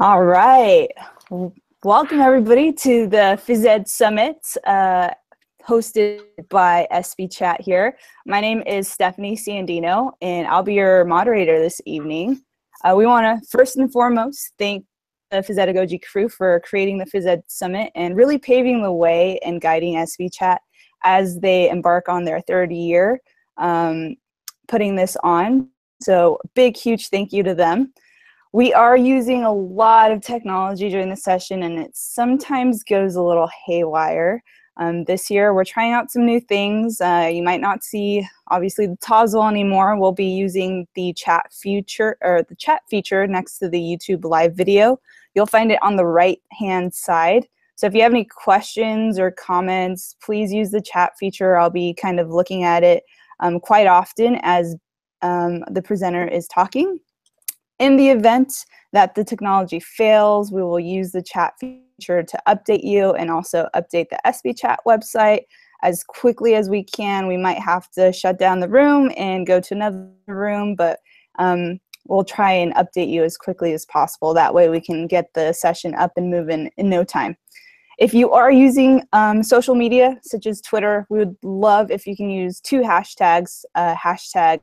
All right. Welcome, everybody, to the Phys Ed Summit, hosted by ESPEchat here. My name is Stephanie Ciandino, and I'll be your moderator this evening. We want to, first and foremost, thank the Physedagogy crew for creating the Phys Ed Summit and really paving the way and guiding ESPEchat as they embark on their third year putting this on. So big, huge thank you to them. We are using a lot of technology during the session, and it sometimes goes a little haywire. This year, we're trying out some new things. You might not see, obviously, the toggle anymore. We'll be using the chat feature next to the YouTube live video. You'll find it on the right-hand side. So if you have any questions or comments, please use the chat feature. I'll be kind of looking at it quite often as the presenter is talking. In the event that the technology fails, we will use the chat feature to update you and also update the ESPEchat website as quickly as we can. We might have to shut down the room and go to another room, but we'll try and update you as quickly as possible. That way we can get the session up and moving in no time. If you are using social media, such as Twitter, we would love if you can use two hashtags, hashtag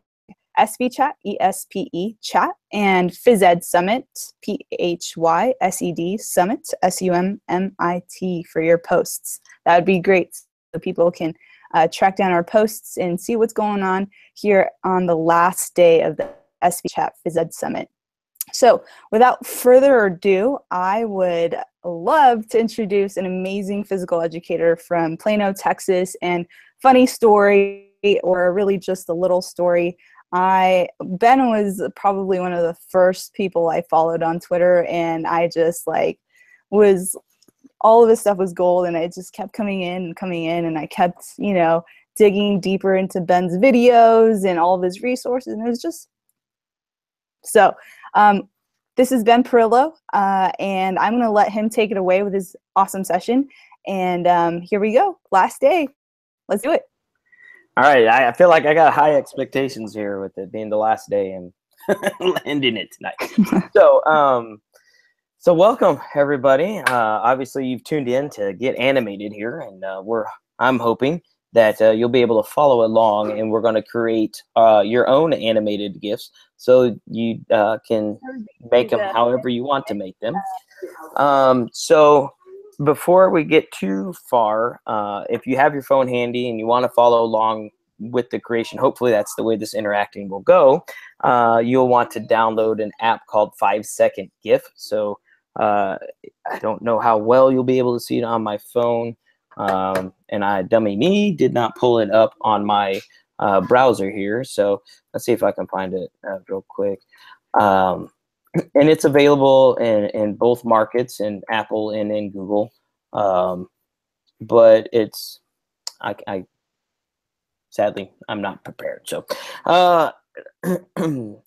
ESPEchat, ESPEchat, and Phys Ed Summit, PHYSED Summit, SUMMIT for your posts. That would be great so people can track down our posts and see what's going on here on the last day of the ESPEchat Phys Ed Summit. So without further ado, I would love to introduce an amazing physical educator from Plano, Texas, and funny story, or really just a little story. Ben was probably one of the first people I followed on Twitter, and I just all of his stuff was gold, and it just kept coming in, and I kept, digging deeper into Ben's videos and all of his resources, and it was just so. This is Ben Pirillo, and I'm going to let him take it away with his awesome session. And here we go, last day. Let's do it. All right, I feel like I got high expectations here with it being the last day and ending it tonight. So welcome everybody. Obviously, you've tuned in to get animated here, and I'm hoping that you'll be able to follow along, and we're going to create your own animated GIFs, so you can make them however you want to make them. So before we get too far, if you have your phone handy and you want to follow along with the creation, hopefully that's the way this interacting will go, you'll want to download an app called 5-Second GIF. So I don't know how well you'll be able to see it on my phone, and I, dummy me, did not pull it up on my browser here. So let's see if I can find it real quick. And it's available in both markets, in Apple and in Google. But it's, sadly, I'm not prepared. So I've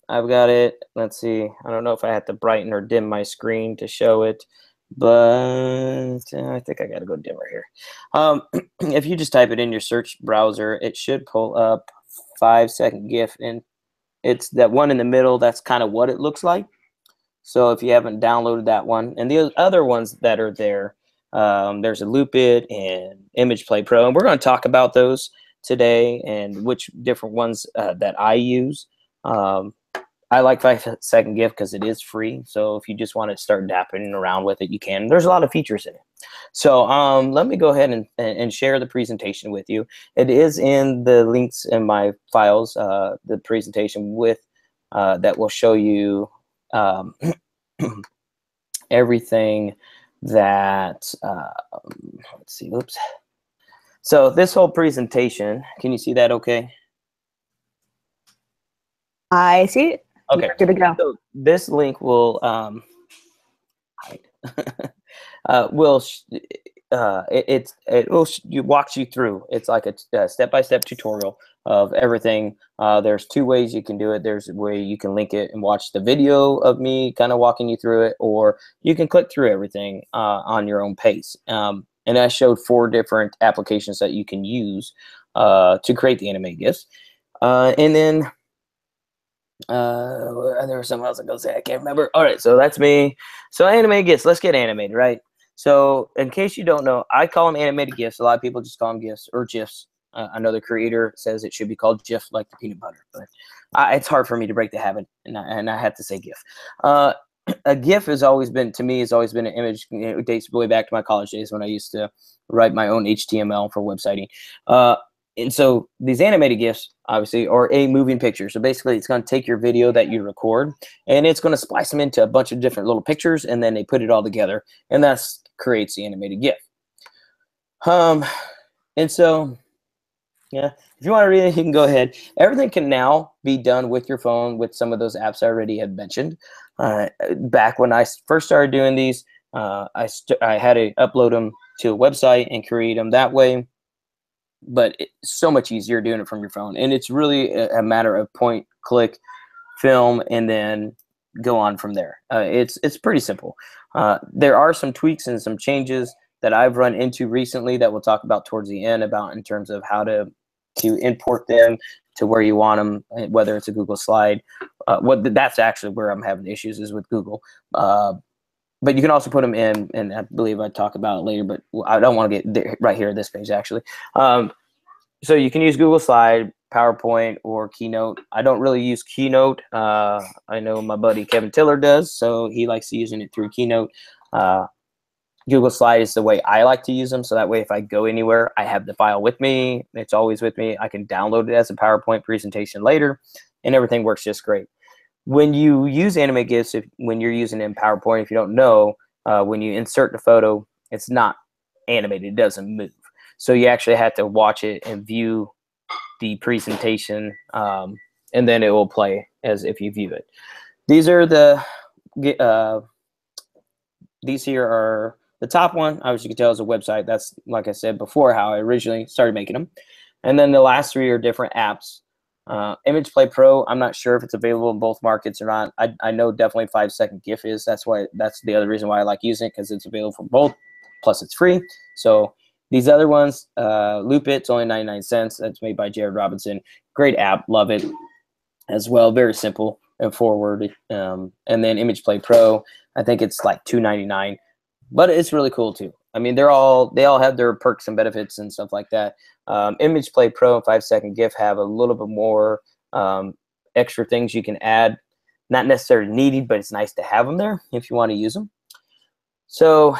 got it. Let's see. I don't know if I have to brighten or dim my screen to show it, but I think I got to go dimmer here. If you just type it in your search browser, it should pull up 5-Second GIF, and it's that one in the middle. That's kind of what it looks like. So if you haven't downloaded that one, and the other ones that are there, there's a Loopit and Image Play Pro, and we're going to talk about those today and which different ones that I use. I like 5-Second GIF because it is free. So if you just want to start dapping around with it, you can. There's a lot of features in it. So let me go ahead and share the presentation with you. It is in the links in my files, the presentation with that will show you everything that let's see, oops. So this whole presentation, can you see that okay? I see it. Okay. You're good to go. So this link will walks you through. It's like a step-by-step tutorial of everything. There's two ways you can do it. There's a way you can link it and watch the video of me kind of walking you through it, or you can click through everything on your own pace. And I showed 4 different applications that you can use to create the anime GIFs. And then There was something else I was gonna say. I can't remember. All right, so that's me. So animated GIFs. Let's get animated, right? So in case you don't know, I call them animated GIFs. A lot of people just call them GIFs or GIFs. Another creator says it should be called GIF, like the peanut butter, but it's hard for me to break the habit, and I have to say GIF. A GIF has always been, to me, has always been an image. It dates way back to my college days when I used to write my own HTML for websiting. And so these animated GIFs, obviously, are a moving picture. So basically, it's going to take your video that you record, and it's going to splice them into a bunch of different little pictures, and then they put it all together, and that creates the animated GIF. And so, yeah, if you want to read it, you can go ahead. Everything can now be done with your phone with some of those apps I already had mentioned. Back when I first started doing these, I had to upload them to a website and create them that way. But it's so much easier doing it from your phone. And it's really a matter of point, click, film, and then go on from there. It's pretty simple. There are some tweaks and some changes that I've run into recently that we'll talk about towards the end about in terms of how to import them to where you want them, whether it's a Google slide. That's actually where I'm having issues is with Google. But you can also put them in, and I believe I talk about it later, but I don't want to get there, right here at this page, actually. So you can use Google Slide, PowerPoint, or Keynote. I don't really use Keynote. I know my buddy Kevin Tiller does, so he likes using it through Keynote. Google Slide is the way I like to use them, so that way if I go anywhere, I have the file with me. It's always with me. I can download it as a PowerPoint presentation later, and everything works just great. When you use animate GIFs, when you're using it in PowerPoint, if you don't know, when you insert the photo, it's not animated. It doesn't move. So you actually have to watch it and view the presentation, and then it will play as if you view it. These are these here are the top one. As you can tell, is a website. That's, like I said before, how I originally started making them. And then the last three are different apps. ImagePlay Pro, I'm not sure if it's available in both markets or not. I know definitely 5-second GIF is. That's the other reason why I like using it, because it's available for both. Plus, it's free. So these other ones, Loop It's only 99 cents. That's made by Jared Robinson. Great app, love it as well. Very simple and forward. And then ImagePlay Pro, I think it's like $2.99, but it's really cool too. I mean, they all have their perks and benefits and stuff like that. ImagePlay Pro and 5-second GIF have a little bit more extra things you can add. Not necessarily needed, but it's nice to have them there if you want to use them. So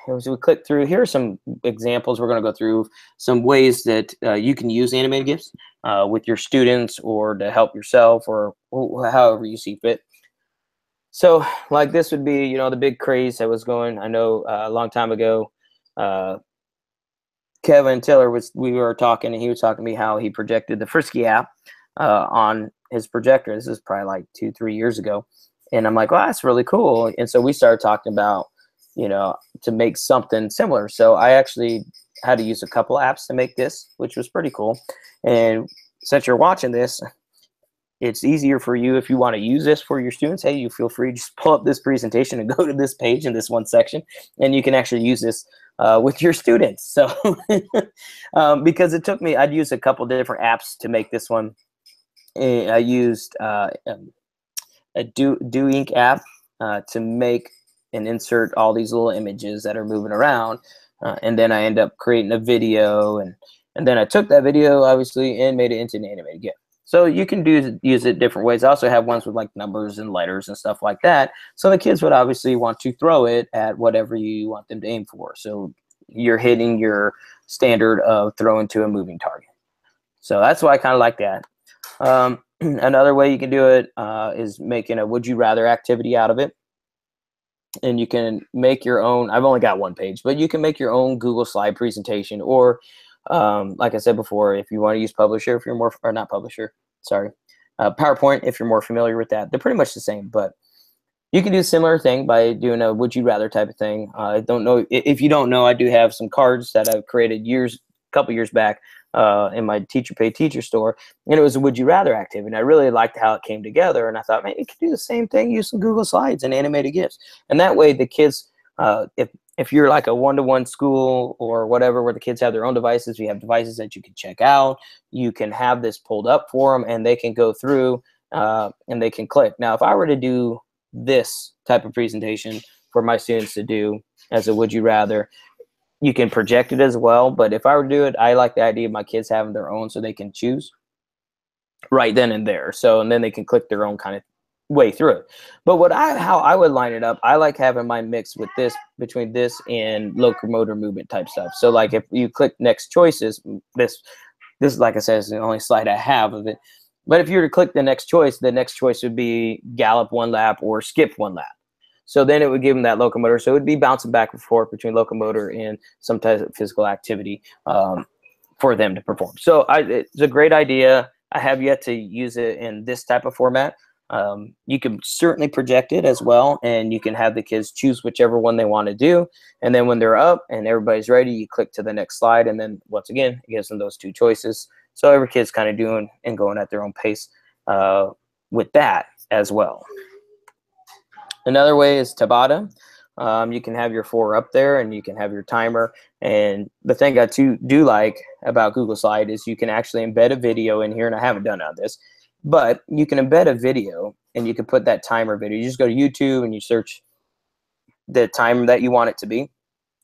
as we click through, here are some examples. We're going to go through some ways that you can use animated GIFs with your students or to help yourself or however you see fit. So like this would be, you know, the big craze that was going, I know a long time ago, Kevin Tiller we were talking, and he was talking to me how he projected the Frisky app on his projector. This is probably like 2-3 years ago. And I'm like, well, that's really cool. And so we started talking about, you know, to make something similar. So I actually had to use a couple apps to make this, which was pretty cool. And since you're watching this, it's easier for you if you want to use this for your students. Hey, you feel free to just pull up this presentation and go to this page in this one section, and you can actually use this with your students. So because it took me, I'd used a couple different apps to make this one. I used a Do Ink app to make and insert all these little images that are moving around, and then I end up creating a video, and then I took that video obviously and made it into an animated GIF. So you can use it different ways. I also have ones with like numbers and letters and stuff like that. So the kids would obviously want to throw it at whatever you want them to aim for. So you're hitting your standard of throwing to a moving target. So that's why I kind of like that. Another way you can do it is making a would you rather activity out of it. And you can make your own. I've only got one page, but you can make your own Google slide presentation, or like I said before, if you want to use Publisher, if you're more, or not Publisher, sorry, PowerPoint, if you're more familiar with that, they're pretty much the same, but you can do a similar thing by doing a would you rather type of thing. I don't know if you don't know, I do have some cards that I've created a couple years back in my Teacher Pay Teacher store, and it was a would you rather activity. And I really liked how it came together, and I thought, man, you could do the same thing, use some Google Slides and animated GIFs, and that way the kids, if you're like a one-to-one school or whatever where the kids have their own devices, you have devices that you can check out, you can have this pulled up for them, and they can go through and they can click. Now, if I were to do this type of presentation for my students to do as a would you rather, you can project it as well. But if I were to do it, I like the idea of my kids having their own so they can choose right then and there. So, and then they can click their own kind of way through it. But how I would line it up, I like having mine mixed with this, between this and locomotor movement type stuff. So like if you click next choices, this like I said is the only slide I have of it. But if you were to click the next choice would be gallop 1 lap or skip 1 lap. So then it would give them that locomotor. So it would be bouncing back and forth between locomotor and some type of physical activity for them to perform. So it's a great idea. I have yet to use it in this type of format. You can certainly project it as well, and you can have the kids choose whichever one they want to do. And then when they're up and everybody's ready, you click to the next slide. And then once again, it gives them those 2 choices. So every kid's kind of doing and going at their own pace with that as well. Another way is Tabata. You can have your 4 up there and you can have your timer. And the thing I do like about Google Slide is you can actually embed a video in here, and I haven't done all this, but you can embed a video and you can put that timer video. You just go to YouTube and you search the time that you want it to be,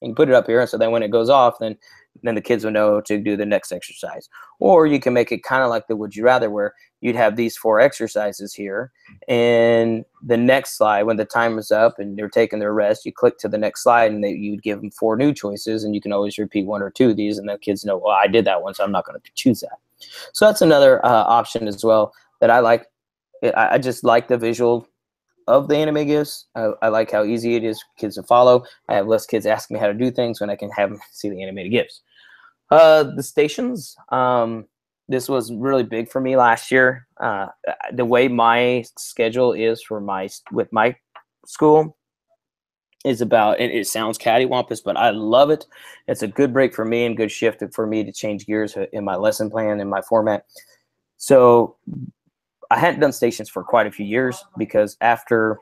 and you put it up here. And so then when it goes off, then the kids will know to do the next exercise. Or you can make it kind of like the would you rather, where you'd have these 4 exercises here, and the next slide, when the time is up and they're taking their rest, you click to the next slide and you'd give them 4 new choices, and you can always repeat 1 or 2 of these, and the kids know, well, I did that one, so I'm not going to choose that. So that's another option as well that I like. I just like the visual of the anime GIFs. I like how easy it is for kids to follow. I have less kids asking me how to do things when I can have them see the animated GIFs. The stations, this was really big for me last year. The way my schedule is with my school is about, and it sounds cattywampus, but I love it. It's a good break for me and good shift for me to change gears in my lesson plan and my format. So I hadn't done stations for quite a few years, because after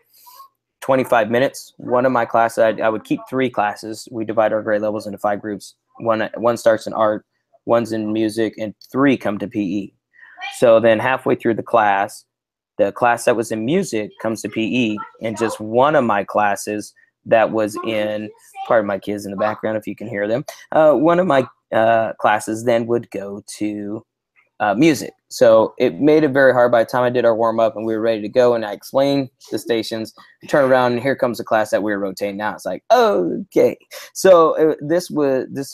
25 minutes, one of my classes, I would keep 3 classes. We divide our grade levels into 5 groups. One starts in art, 1's in music, and 3 come to PE. So then halfway through the class that was in music comes to PE, and just one of my classes that was in, pardon my kids in the background if you can hear them, one of my classes then would go to music. So it made it very hard. By the time I did our warm-up and we were ready to go and I explained the stations, turn around and here comes the class that we were rotating now. It's like, okay. So this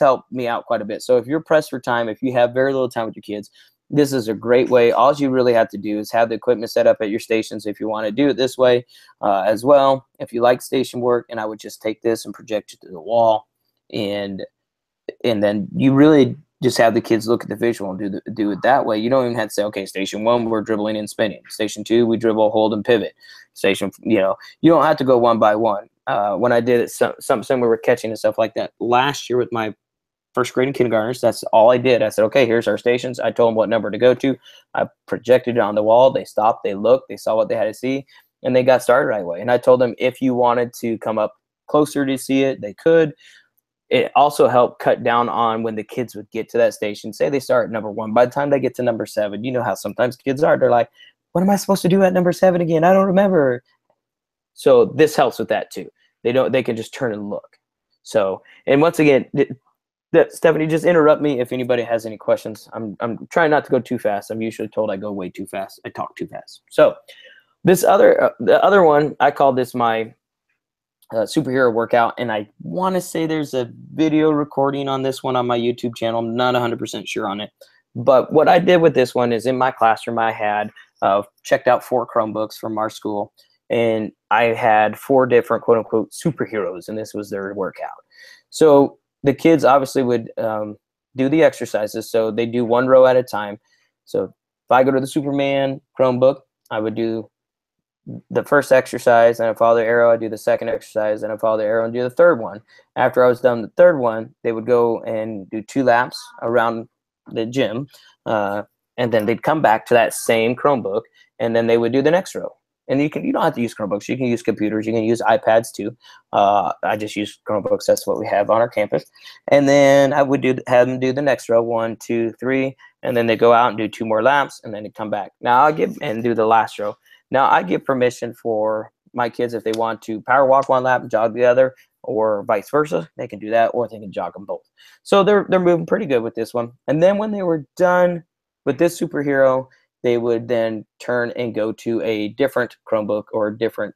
helped me out quite a bit. So if you're pressed for time, if you have very little time with your kids, this is a great way. All you really have to do is have the equipment set up at your stations if you want to do it this way as well. If you like station work, and I would just take this and project it to the wall, and then you really just have the kids look at the visual and do it that way. You don't even have to say, okay, station 1, we're dribbling and spinning. Station 2, we dribble, hold, and pivot. Station, you don't have to go one by one. When I did it, something similar with catching and stuff like that last year with my first grade and kindergartners, that's all I did. I said, okay, here's our stations. I told them what number to go to. I projected it on the wall. They stopped, they looked, they saw what they had to see, and they got started right away. And I told them if you wanted to come up closer to see it, they could. It also helped cut down on when the kids would get to that station. Say they start at number 1. By the time they get to number 7, you know how sometimes kids are. They're like, what am I supposed to do at number 7 again? I don't remember. So this helps with that too. They can just turn and look. So, and once again, Stephanie, just interrupt me if anybody has any questions. I'm trying not to go too fast. I'm usually told I go way too fast. I talk too fast. So this the other one, I call this my superhero workout, and I want to say there's a video recording on this one on my YouTube channel. I'm not 100% sure on it, but what I did with this one is in my classroom I had checked out 4 Chromebooks from our school, and I had 4 different quote-unquote superheroes, and this was their workout. So the kids obviously would do the exercises, so they do 1 row at a time. So if I go to the Superman Chromebook, I would do the first exercise, and I follow the arrow. I do the second exercise, and I follow the arrow and do the third one. After I was done the third one, they would go and do 2 laps around the gym, and then they'd come back to that same Chromebook, and then they would do the next row. And you don't have to use Chromebooks. You can use computers. You can use iPads too. I just use Chromebooks. That's what we have on our campus. And then I would have them do the next row, 1, 2, 3, and then they go out and do 2 more laps, and then they come back. Now I give and do the last row. Now I give permission for my kids, if they want to power walk 1 lap and jog the other, or vice versa, they can do that, or they can jog them both. So they're moving pretty good with this one. And then when they were done with this superhero, they would then turn and go to a different Chromebook or different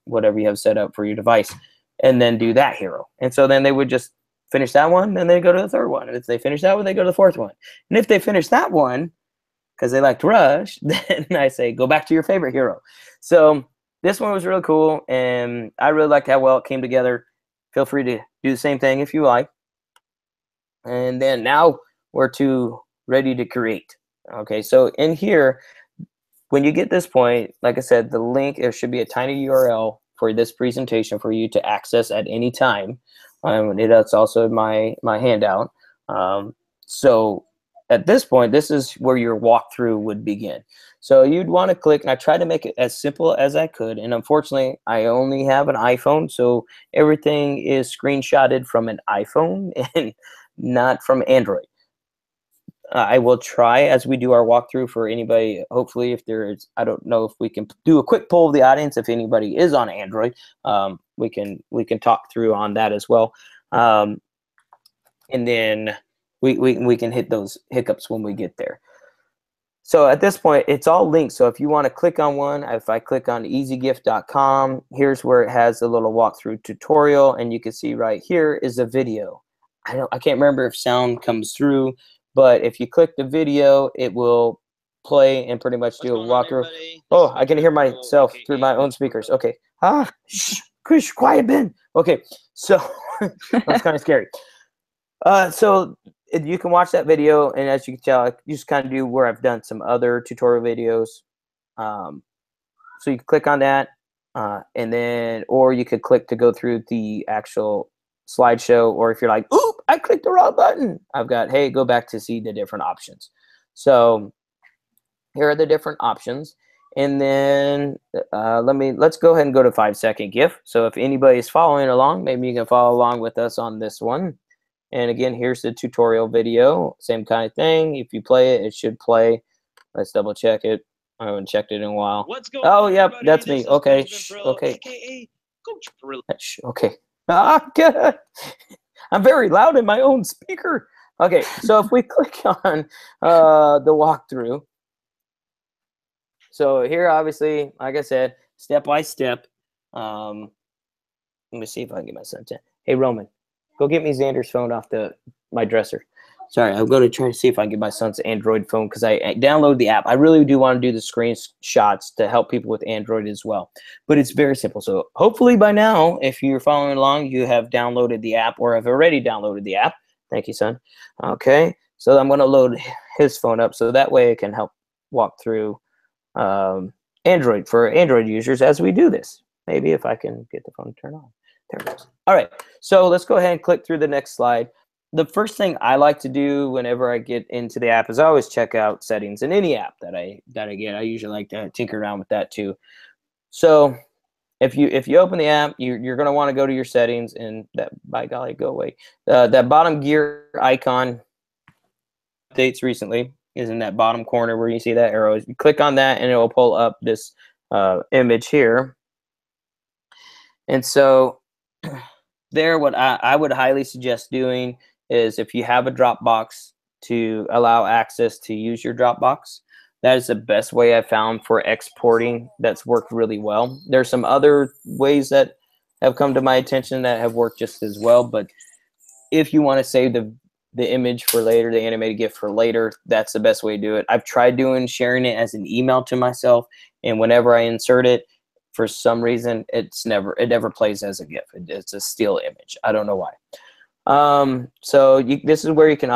whatever you have set up for your device, and then do that hero. And so then they would just finish that one, then they go to the 3rd one. And if they finish that one, they go to the 4th one. And if they finish that one, because they like to rush, then I say, go back to your favorite hero. So this one was really cool, and I really liked how well it came together. Feel free to do the same thing if you like. And then now we're ready to create. Okay, so in here, when you get this point, like I said, the link, there should be a tiny URL for this presentation for you to access at any time. That's also my handout. So at this point, this is where your walkthrough would begin. So you'd want to click, and I tried to make it as simple as I could. And unfortunately, I only have an iPhone, so everything is screenshotted from an iPhone and not from Android. I will try as we do our walkthrough for anybody. Hopefully, if there is, I don't know if we can do a quick poll of the audience. If anybody is on Android, we can talk through on that as well. And then we can hit those hiccups when we get there. So at this point, it's all linked. So if you want to click on one, if I click on easygif.com, here's where it has a little walkthrough tutorial, and you can see right here is a video. I can't remember if sound comes through, but if you click the video, it will play and pretty much do a walkthrough. Oh, I can hear myself through my own speakers. Okay. Shh, quiet, Ben. Okay, so that's kind of scary. So you can watch that video, and as you can tell, I just kind of do where I've done some other tutorial videos. So you can click on that, and then, or you could click to go through the actual slideshow, or if you're like, oop, I clicked the wrong button, I've got, hey, go back to see the different options. So here are the different options. And then let's go ahead and go to 5-second GIF. So if anybody's following along, maybe you can follow along with us on this one. And again, here's the tutorial video, same kind of thing. If you play it, it should play. Let's double check it. I haven't checked it in a while. What's going on, yep, everybody? that's This me. is Okay, Pirillo, okay. AKA Coach Pirillo. Okay. Good. I'm very loud in my own speaker. Okay, so if we click on the walkthrough. So here, obviously, like I said, step by step. Let me see if I can get my son to. Hey, Roman, go get me Xander's phone off my dresser. Sorry, I'm going to try to see if I can get my son's Android phone, because I downloaded the app. I really do want to do the screenshots to help people with Android as well. But it's very simple. So hopefully by now, if you're following along, you have downloaded the app or have already downloaded the app. Thank you, son. Okay, so I'm going to load his phone up so that way it can help walk through Android for Android users as we do this. Maybe if I can get the phone to turn on. There it goes. All right, so let's go ahead and click through the next slide. The first thing I like to do whenever I get into the app is I always check out settings in any app that I get. I usually like to tinker around with that too. So if you open the app, you're going to want to go to your settings, and that, by golly, go away. That bottom gear icon updates recently is in that bottom corner where you see that arrow. You click on that, and it will pull up this image here. And so there, what I would highly suggest doing is, if you have a Dropbox, to allow access to use your Dropbox. That is the best way I've found for exporting. That's worked really well. There's some other ways that have come to my attention that have worked just as well, but if you want to save the image for later, the animated GIF for later, that's the best way to do it. I've tried sharing it as an email to myself, and whenever I insert it, for some reason, it never plays as a GIF. It's a still image. I don't know why. So this is where you can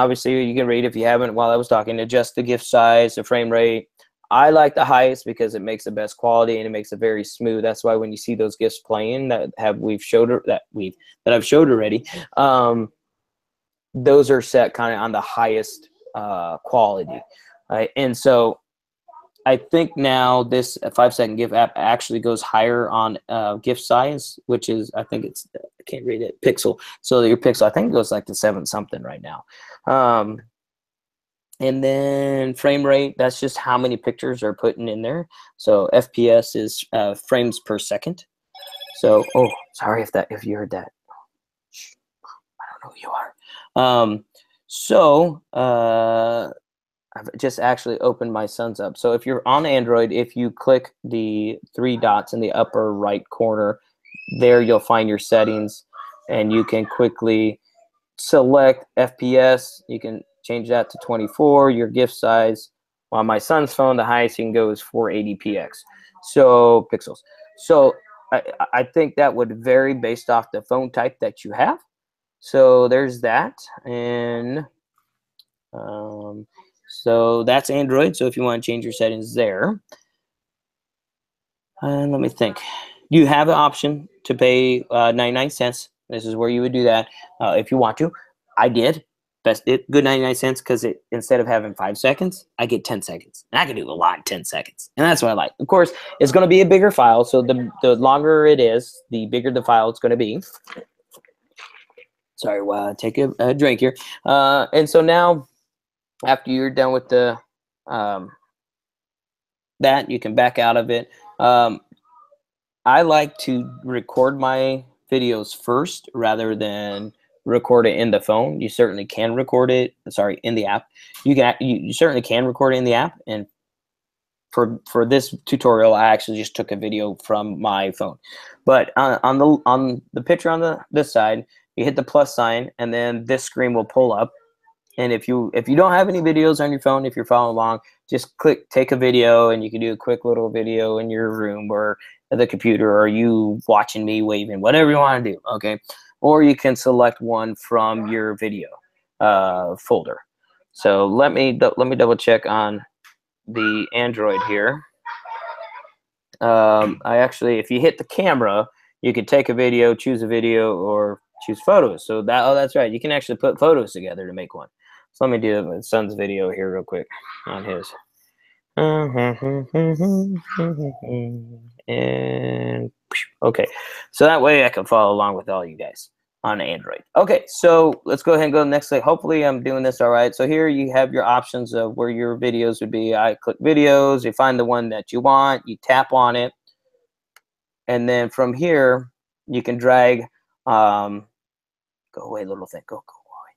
read, if you haven't, while I was talking, adjust the GIF size, the frame rate. I like the highest because it makes the best quality and it makes it very smooth. That's why when you see those GIFs playing that I've showed already, those are set kind of on the highest quality. And so I think now this 5-second GIF app actually goes higher on GIF size, which is, I think it's, I can't read it, pixel. So your pixel, I think it goes like to 7 something right now. And then frame rate, that's just how many pictures are putting in there. So FPS is frames per second. So, oh, sorry if you heard that. Shh, I don't know who you are. I've just actually opened my Suns up. So if you're on Android, if you click the three dots in the upper right corner, there you'll find your settings, and you can quickly select FPS. You can change that to 24, your GIF size. On my son's phone, the highest you can go is 480px. So pixels. So I think that would vary based off the phone type that you have. So there's that. And so that's Android. So if you want to change your settings there, let me think. You have an option to pay 99 cents. This is where you would do that if you want to. I did. Good 99 cents because instead of having 5 seconds, I get 10 seconds. And I can do a lot in 10 seconds. And that's what I like. Of course, it's going to be a bigger file. So the longer it is, the bigger the file it's going to be. Sorry, while I take a drink here. And so now, after you're done with the that, you can back out of it. I like to record my videos first rather than record it in the phone. You certainly can record it. Sorry, in the app. You certainly can record it in the app. And for this tutorial, I actually just took a video from my phone. But on the picture on this side, you hit the plus sign, and then this screen will pull up. And if you don't have any videos on your phone, if you're following along, just click take a video, and you can do a quick little video in your room or the computer, or you watching me waving, whatever you want to do, okay? Or you can select one from your video folder. So let me double check on the Android here. I actually, if you hit the camera, you can take a video, choose a video, or choose photos. So that's right. You can actually put photos together to make one. So let me do my son's video here real quick on his. And okay, so that way I can follow along with all you guys on Android. Okay, so let's go ahead and go to the next slide. Hopefully I'm doing this all right. So here you have your options of where your videos would be. I click videos, you find the one that you want, you tap on it, and then from here you can drag go away, little thing, go away.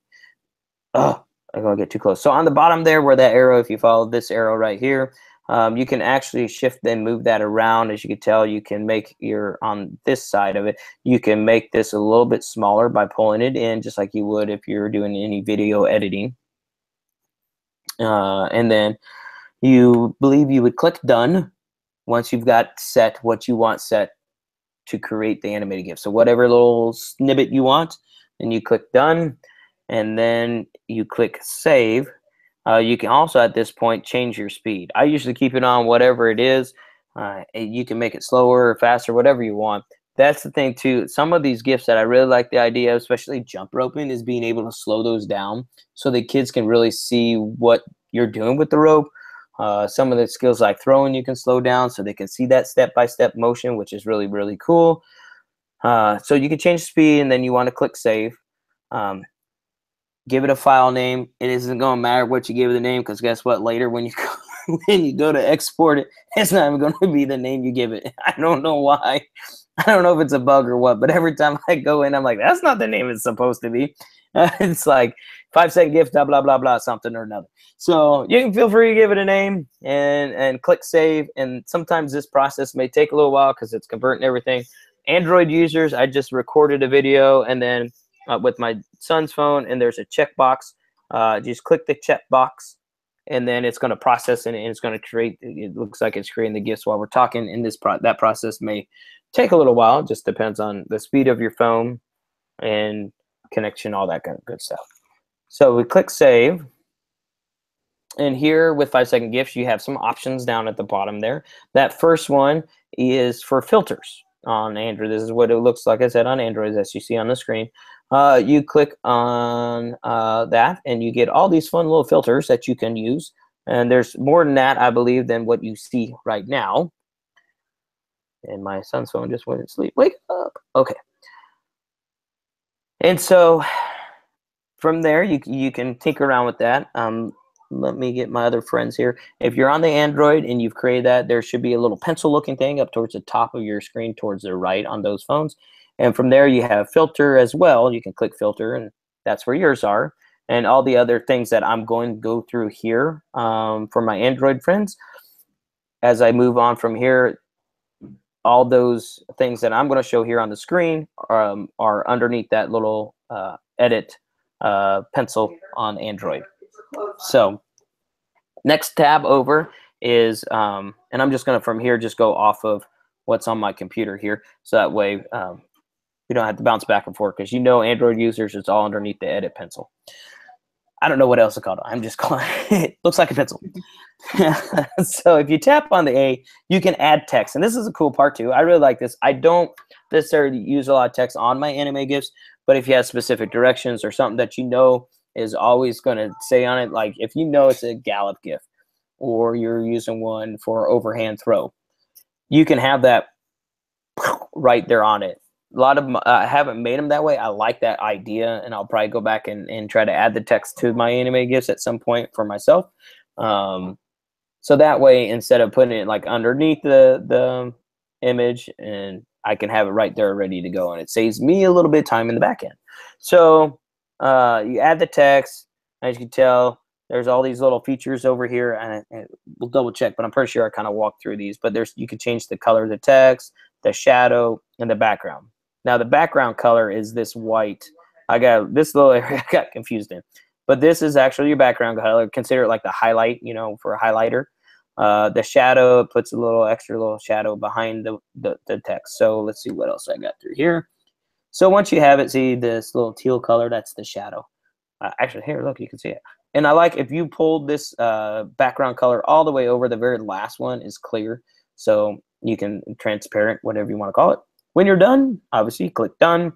Oh, I'm gonna get too close. So on the bottom there where that arrow, if you follow this arrow right here, you can actually shift and move that around. As you can tell, you can make on this side of it, you can make this a little bit smaller by pulling it in, just like you would if you're doing any video editing. And then you would click done once you've got set what you want set to create the animated GIF. So whatever little snippet you want, and you click done, and then you click save. You can also at this point change your speed. I usually keep it on whatever it is. You can make it slower or faster, whatever you want. That's the thing too. Some of these GIFs that I really like the idea of, especially jump roping, is being able to slow those down so the kids can really see what you're doing with the rope. Some of the skills like throwing you can slow down so they can see that step-by-step motion, which is really, really cool. So you can change speed, and then you want to click save. Give it a file name. It isn't going to matter what you give it the name, because guess what? Later when you go to export it, it's not even going to be the name you give it. I don't know why. I don't know if it's a bug or what, but every time I go in, I'm like, that's not the name it's supposed to be. It's like 5-second GIF, blah, blah, blah, blah, something or another. So you can feel free to give it a name and click save. And sometimes this process may take a little while because it's converting everything. Android users, I just recorded a video, and then with my son's phone, and there's a checkbox. Just click the checkbox, and then it's going to process it, and it's going to create. It looks like it's creating the GIFs while we're talking. And that process may take a little while. It just depends on the speed of your phone and connection, all that kind of good stuff. So we click save, and here with 5-second GIFs, you have some options down at the bottom there. That first one is for filters on Android. This is what it looks like, I said, on Android, as you see on the screen. You click on that, and you get all these fun little filters that you can use. And there's more than that, I believe, than what you see right now. And my son's phone just went to sleep. Wake up. Okay. And so from there, you can tinker around with that. let me get my other friends here. If you're on the Android and you've created that, there should be a little pencil looking thing up towards the top of your screen towards the right on those phones. And from there you have filter as well. You can click filter, and that's where yours are. And all the other things that I'm going to go through here for my Android friends. As I move on from here, all those things that I'm going to show here on the screen are underneath that little edit pencil on Android. So next tab over is, and I'm just going to from here just go off of what's on my computer here. So that way we don't have to bounce back and forth, because Android users, it's all underneath the edit pencil. I don't know what else to call it. I'm just calling it. Looks like a pencil. So if you tap on the A, you can add text. And this is a cool part too. I really like this. I don't necessarily use a lot of text on my anime GIFs, but if you have specific directions or something that is always going to say on it, like if it's a gallop GIF or you're using one for overhand throw, you can have that right there on it. A lot of them, I haven't made them that way. I like that idea, and I'll probably go back and try to add the text to my anime GIFs at some point for myself. So that way, instead of putting it like underneath the image, and I can have it right there ready to go, and it saves me a little bit of time in the back end. So you add the text. As you can tell, there's all these little features over here, and we'll double check, but I'm pretty sure I kind of walked through these. But you can change the color of the text, the shadow, and the background. Now the background color is this white. I got this little area I got confused in, but this is actually your background color. Consider it like the highlight, for a highlighter. The shadow puts a little extra little shadow behind the text. So let's see what else I got through here. So once you have it, see this little teal color, that's the shadow. Actually, here, look, you can see it. And I like if you pulled this background color all the way over, the very last one is clear. So you can transparent, whatever you want to call it. When you're done, obviously click done.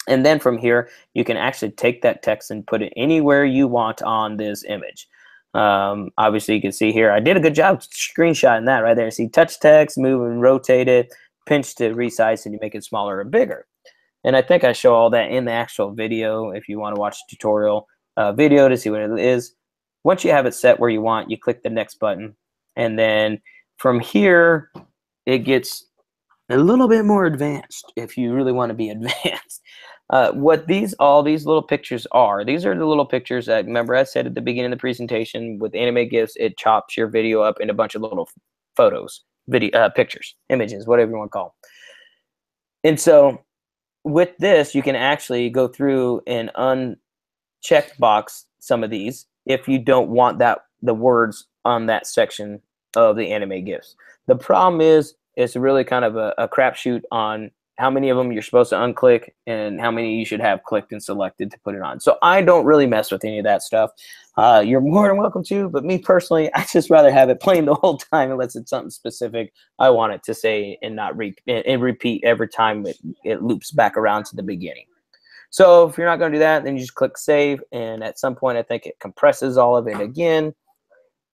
And then from here, you can actually take that text and put it anywhere you want on this image. Obviously, you can see here, I did a good job screenshotting that right there. See, touch text, move and rotate it, pinch to resize, and you make it smaller or bigger. And I think I show all that in the actual video if you want to watch a tutorial video to see what it is. Once you have it set where you want, you click the next button. And then from here, it gets a little bit more advanced if you really want to be advanced. What all these little pictures are, these are the little pictures that, remember I said at the beginning of the presentation, with anime GIFs, it chops your video up into a bunch of little photos, pictures, images, whatever you want to call them. And so with this, you can actually go through and uncheck box some of these if you don't want the words on that section of the anime GIFs. The problem is, it's really kind of a crapshoot on how many of them you're supposed to unclick and how many you should have clicked and selected to put it on. So I don't really mess with any of that stuff. You're more than welcome to, but me personally, I just rather have it playing the whole time unless it's something specific I want it to say and not repeat every time it loops back around to the beginning. So if you're not going to do that, then you just click save, and at some point I think it compresses all of it again.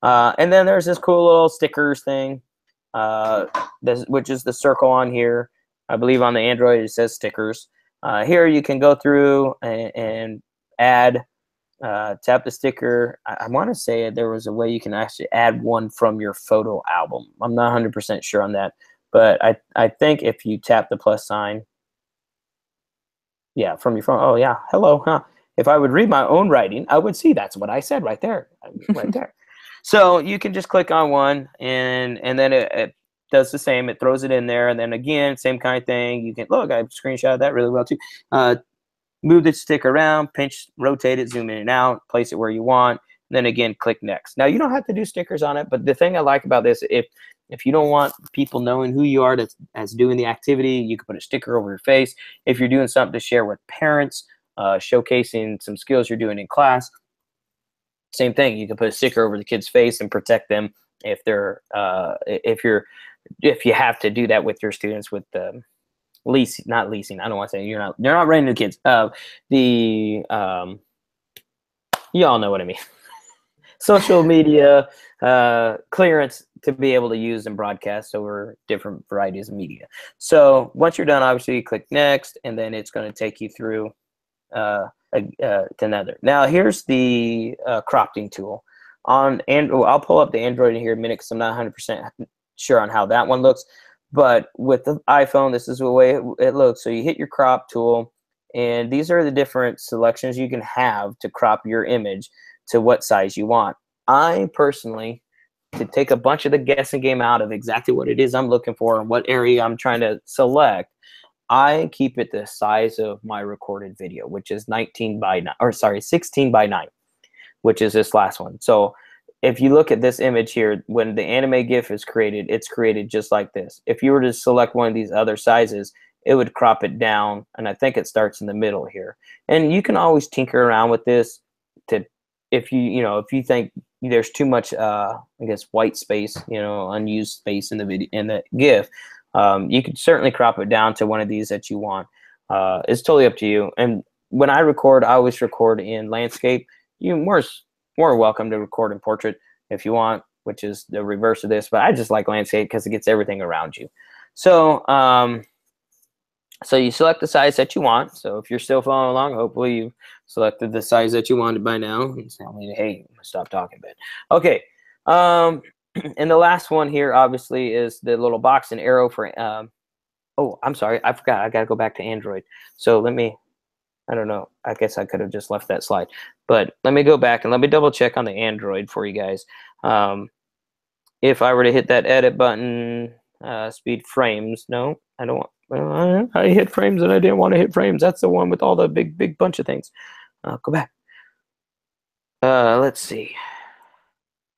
And then there's this cool little stickers thing, which is the circle on here. I believe on the Android it says stickers. Here you can go through and add, tap the sticker. I want to say there was a way you can actually add one from your photo album. I'm not 100% sure on that, but I think if you tap the plus sign, yeah, from your phone. Oh yeah, hello, huh? If I would read my own writing, I would see that's what I said right there, right there. So you can just click on one, and then it does the same. It throws it in there, and then again, same kind of thing. You can look. I screenshot that really well too. Move the stick around, pinch, rotate it, zoom in and out, place it where you want. And then again, click next. Now you don't have to do stickers on it, but the thing I like about this, if you don't want people knowing who you are that's doing the activity, you can put a sticker over your face. If you're doing something to share with parents, showcasing some skills you're doing in class, same thing. You can put a sticker over the kid's face and protect them if they're if you have to do that with your students with not leasing. I don't want to say they're not renting to kids. You all know what I mean. Social media clearance to be able to use and broadcast over different varieties of media. So once you're done, obviously you click next, and then it's going to take you through to another. Now here's the cropping tool on Android. I'll pull up the Android in here in a minute because I'm not 100% sure on how that one looks. But with the iPhone, this is the way it looks. So you hit your crop tool, and these are the different selections you can have to crop your image to what size you want. I personally, to take a bunch of the guessing game out of exactly what it is I'm looking for and what area I'm trying to select, I keep it the size of my recorded video, which is 16 by 9, which is this last one. So if you look at this image here, when the anime GIF is created, it's created just like this. If you were to select one of these other sizes, it would crop it down, and I think it starts in the middle here. And you can always tinker around with this to, if you think there's too much, I guess, white space, unused space in the video, in the GIF, you could certainly crop it down to one of these that you want. It's totally up to you. And when I record, I always record in landscape. You're more welcome to record in portrait if you want, which is the reverse of this. But I just like landscape because it gets everything around you. So, so you select the size that you want. So if you're still following along, hopefully you've selected the size that you wanted by now. And tell me, hey, stop talking, Ben. Okay. And the last one here, obviously, is the little box and arrow for. Oh, I'm sorry, I forgot. I got to go back to Android. So let me. I don't know. I guess I could have just left that slide, but let me go back and let me double check on the Android for you guys. If I were to hit that edit button, speed frames. No, I don't want. I hit frames and I didn't want to hit frames. That's the one with all the big bunch of things. Go back. Let's see.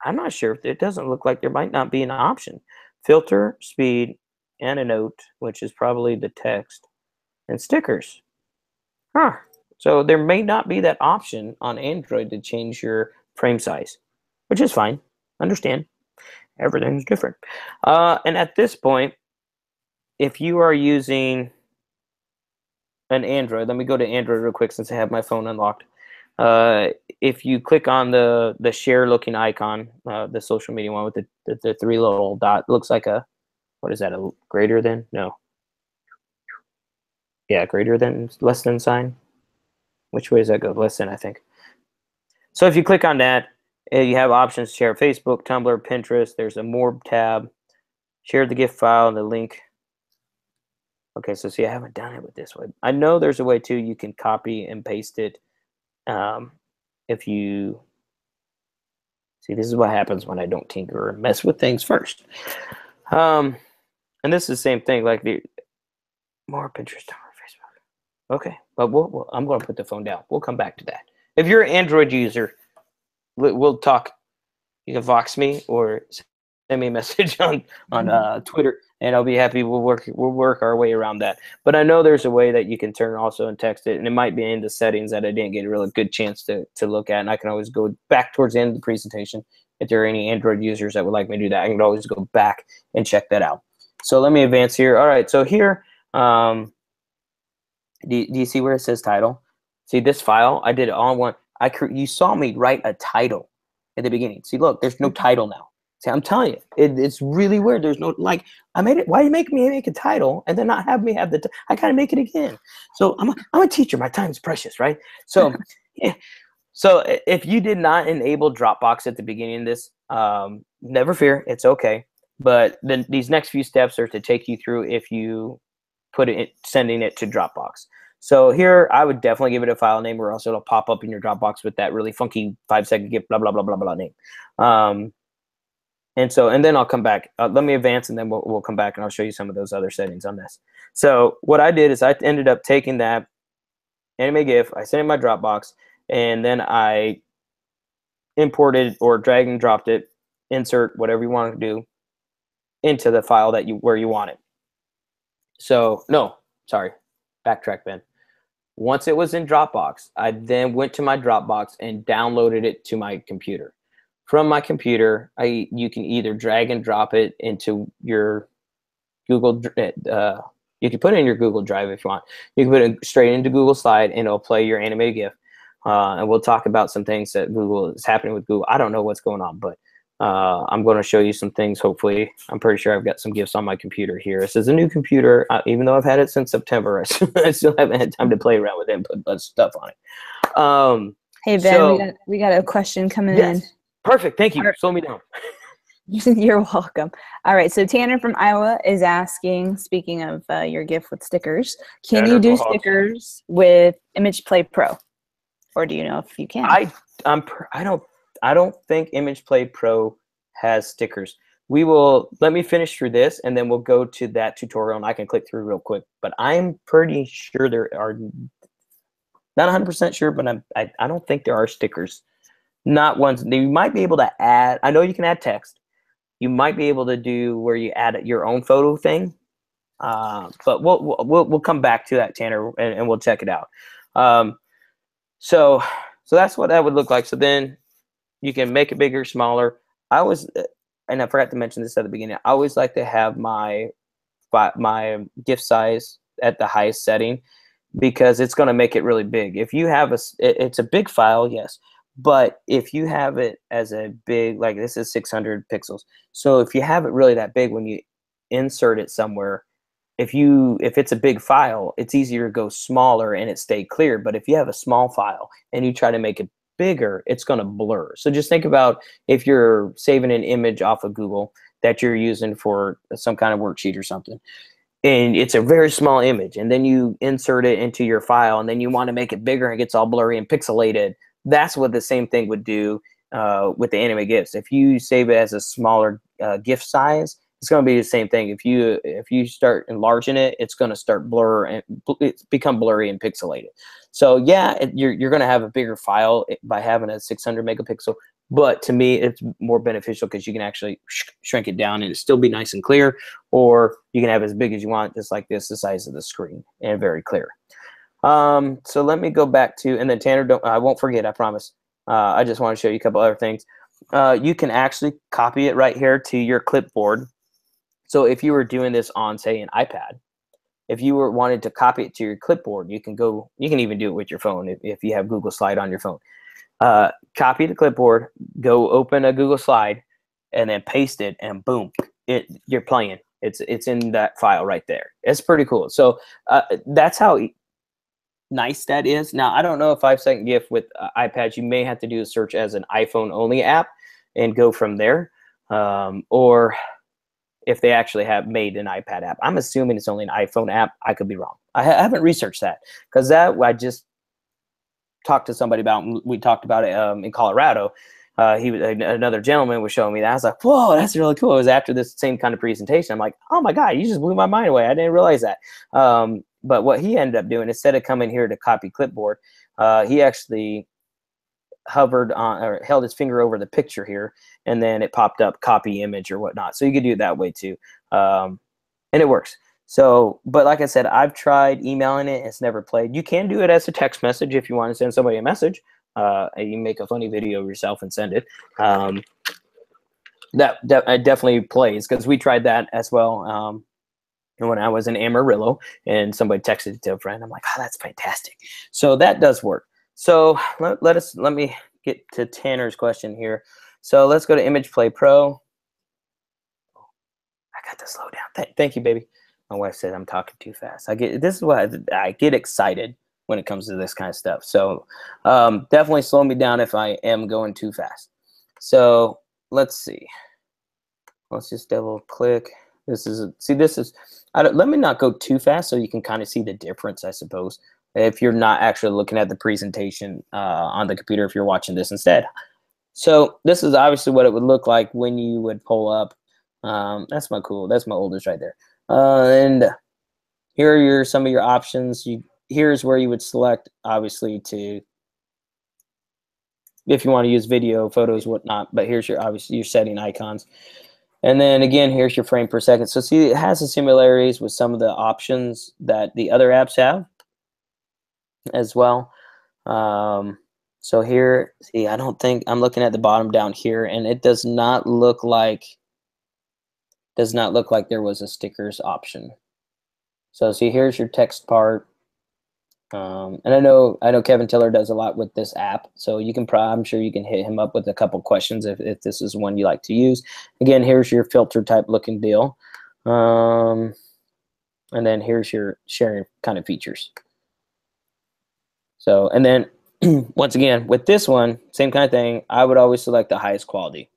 I'm not sure if it doesn't look like there might not be an option. Filter, speed, and a note, which is probably the text, and stickers. Huh. So there may not be that option on Android to change your frame size, which is fine. Understand. Everything's different. And at this point, if you are using an Android, let me go to Android real quick since I have my phone unlocked. If you click on the share looking icon, the social media one with the three little dot, looks like a, what is that, a greater than? No. Yeah, greater than, less than sign. Which way does that go? Less than, I think. So if you click on that, you have options to share Facebook, Tumblr, Pinterest. There's a more tab. Share the GIF file and the link. Okay, so see, I haven't done it with this way. I know there's a way too. You can copy and paste it. If you see, this is what happens when I don't tinker or mess with things first. And this is the same thing, like the more Pinterest, Tumblr, Facebook. Okay, but I'm going to put the phone down. We'll come back to that. If you're an Android user, we'll talk. You can Vox me or send me a message on Twitter, and I'll be happy. We'll work our way around that. But I know there's a way that you can turn also and text it, and it might be in the settings that I didn't get a really good chance to look at. And I can always go back towards the end of the presentation. If there are any Android users that would like me to do that, I can always go back and check that out. So let me advance here. All right, so here, do you see where it says title? See this file? I did it all in one. You saw me write a title at the beginning. See, look, there's no title now. See, I'm telling you, it's really weird. There's no, like, I made it. Why you make me make a title and then not have me have I gotta make it again. So I'm a teacher. My time is precious, right? So, yeah. So if you did not enable Dropbox at the beginning of this, never fear, it's okay. But then these next few steps are to take you through if you put it, sending it to Dropbox. So here, I would definitely give it a file name, or else it'll pop up in your Dropbox with that really funky 5-second GIF, blah blah blah blah blah name. And then I'll come back. Let me advance, and then we'll come back, and I'll show you some of those other settings on this. So what I did is I ended up taking that anime GIF, I sent it in my Dropbox, and then I imported or drag and dropped it, insert whatever you want to do into the file that where you want it. So no, sorry, backtrack, Ben. Once it was in Dropbox, I then went to my Dropbox and downloaded it to my computer. From my computer, you can either drag and drop it into your Google. You can put it in your Google Drive if you want. You can put it straight into Google Slide, and it'll play your anime GIF. And we'll talk about some things that Google is happening with Google. I don't know what's going on, but I'm going to show you some things. Hopefully, I'm pretty sure I've got some GIFs on my computer here. This is a new computer, even though I've had it since September. I still haven't had time to play around with it and put stuff on it. Hey Ben, So we got a question coming in. yes, perfect. Thank you. All right. Slow me down. You're welcome. All right, so Tanner from Iowa is asking, speaking of your gift with stickers, can Tanner, you go do Hawks. stickers with ESPEchat Pro? Or do you know if you can? I don't think ESPEchat Pro has stickers. Let me finish through this and then we'll go to that tutorial and I can click through real quick. But I'm pretty sure there are, not 100% sure, but I don't think there are stickers. Not ones. You might be able to add, I know you can add text. You might be able to do where you add your own photo thing. But we'll come back to that, Tanner, and we'll check it out. So that's what that would look like. So then you can make it bigger, smaller. And I forgot to mention this at the beginning. I always like to have my GIF size at the highest setting because it's going to make it really big. If you have it's a big file, yes, but if you have it as a big, like this is 600 pixels. So if you have it really that big, when you insert it somewhere, if it's a big file, it's easier to go smaller and it stay clear. But if you have a small file and you try to make it bigger, it's going to blur. So just think about if you're saving an image off of Google that you're using for some kind of worksheet or something, and it's a very small image, and then you insert it into your file, and then you want to make it bigger and it gets all blurry and pixelated. That's what the same thing would do with the anime GIFs. If you save it as a smaller GIF size, it's going to be the same thing. If you start enlarging it, it's going to start blur and it's become blurry and pixelated. So yeah, you're going to have a bigger file by having a 600 megapixel. But to me, it's more beneficial because you can actually shrink it down and it still be nice and clear, or you can have as big as you want, just like this, the size of the screen, and very clear. So let me go back to, and then Tanner, I won't forget, I promise. I just want to show you a couple other things. You can actually copy it right here to your clipboard. So if you were doing this on, say, an iPad, if you wanted to copy it to your clipboard, you can even do it with your phone if you have Google Slide on your phone. Copy the clipboard, go open a Google Slide, and then paste it, and boom, you're playing. It's in that file right there. It's pretty cool. So that's how nice that is. Now, I don't know if 5-second GIF with iPads, you may have to do a search as an iPhone only app and go from there, or if they actually have made an iPad app. I'm assuming it's only an iPhone app. I could be wrong. I haven't researched that because I just talked to somebody about. We talked about it in Colorado. Another gentleman was showing me that. I was like, whoa, that's really cool. It was after this same kind of presentation. I'm like, oh my God, you just blew my mind away. I didn't realize that. But what he ended up doing, instead of coming here to copy clipboard, he actually hovered on or held his finger over the picture here, and then it popped up copy image or whatnot. So you could do it that way too. And it works. So, but like I said, I've tried emailing it. It's never played. You can do it as a text message if you want to send somebody a message. You can make a funny video of yourself and send it. That definitely plays because we tried that as well. When I was in Amarillo and somebody texted it to a friend, I'm like, oh, that's fantastic. So that does work. So let me get to Tanner's question here. So let's go to ESPEchat Pro. I got to slow down. Thank you, baby. My wife said I'm talking too fast. This is why I get excited when it comes to this kind of stuff. So definitely slow me down if I am going too fast. So let's see. Let's just double click. Let me not go too fast so you can kind of see the difference, I suppose, if you're not actually looking at the presentation on the computer, if you're watching this instead. So this is obviously what it would look like when you would pull up. That's my oldest right there. And here are some of your options. Here's where you would select, obviously, if you want to use video, photos, whatnot. But here's your setting icons. And then again, here's your frame per second. So see, it has the similarities with some of the options that the other apps have as well. So here, see, I don't think I'm looking at the bottom down here, and it does not look like there was a stickers option. So see, here's your text part. And I know Kevin Tiller does a lot with this app, so I'm sure you can hit him up with a couple questions if this is one you like to use. Again, here's your filter type looking deal, and then here's your sharing kind of features. So, and then once again, with this one, same kind of thing. I would always select the highest quality.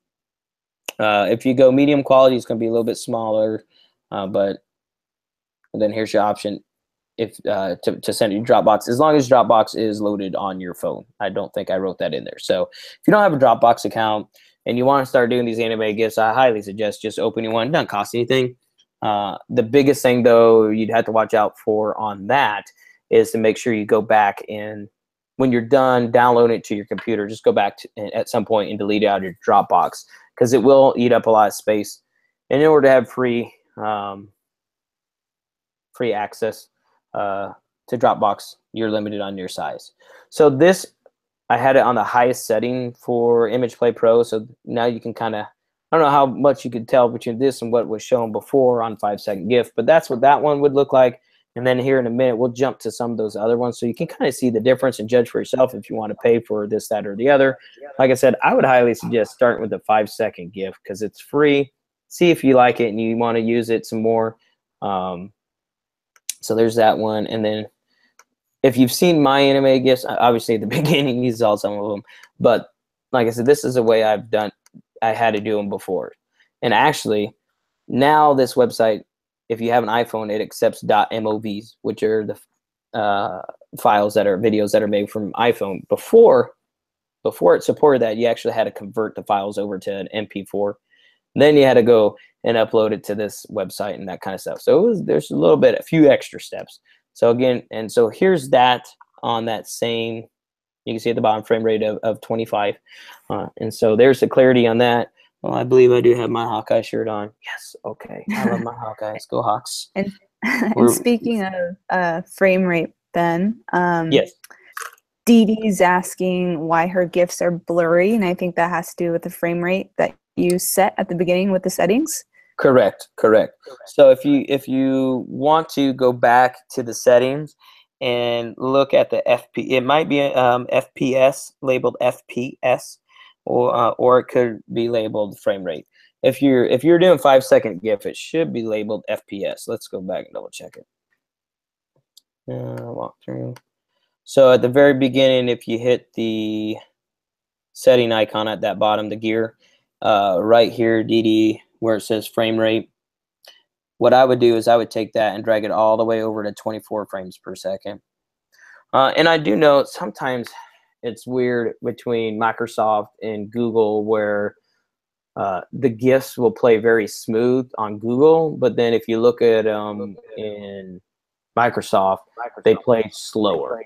If you go medium quality, it's going to be a little bit smaller, but then here's your option if to send you Dropbox, as long as Dropbox is loaded on your phone. I don't think I wrote that in there. So if you don't have a Dropbox account and you want to start doing these anime GIFs, I highly suggest just opening one. It doesn't cost anything. The biggest thing, though, you'd have to watch out for on that is to make sure you go back and when you're done downloading it to your computer, just go back at some point and delete it out of your Dropbox, because it will eat up a lot of space. And in order to have free access to Dropbox, you're limited on your size. So this, I had it on the highest setting for Image Play Pro. So now you can kind of, I don't know how much you could tell between this and what was shown before on 5-second GIF, but that's what that one would look like. And then here in a minute, we'll jump to some of those other ones so you can kind of see the difference and judge for yourself if you want to pay for this, that, or the other. Like I said, I would highly suggest starting with the 5-second GIF because it's free. See if you like it and you want to use it some more. So there's that one. And then if you've seen my anime GIFs, obviously at the beginning you saw some of them. But like I said, this is a way I had to do them before. And actually, now this website, if you have an iPhone, it accepts .movs, which are the files that are videos that are made from iPhone. Before it supported that, you actually had to convert the files over to an MP4. Then you had to go and upload it to this website and that kind of stuff. So there's a few extra steps. So again, and so here's that on that same, you can see at the bottom, frame rate of 25. And so there's the clarity on that. Well, I believe I do have my Hawkeye shirt on. Yes, okay. I love my Hawkeyes. Go Hawks. And speaking of frame rate, Ben, yes. Dee Dee's asking why her GIFs are blurry, and I think that has to do with the frame rate that you set at the beginning with the settings. Correct. So if you want to go back to the settings and look at the it might be FPS, labeled FPS. Or it could be labeled frame rate. If you're doing 5-second GIF, it should be labeled FPS. Let's go back and double check it. Walk through. So at the very beginning, if you hit the setting icon at that bottom, the gear, right here, DD, where it says frame rate, what I would do is I would take that and drag it all the way over to 24 frames per second. And I do know sometimes it's weird between Microsoft and Google where the GIFs will play very smooth on Google, but then if you look at in Microsoft, they play slower.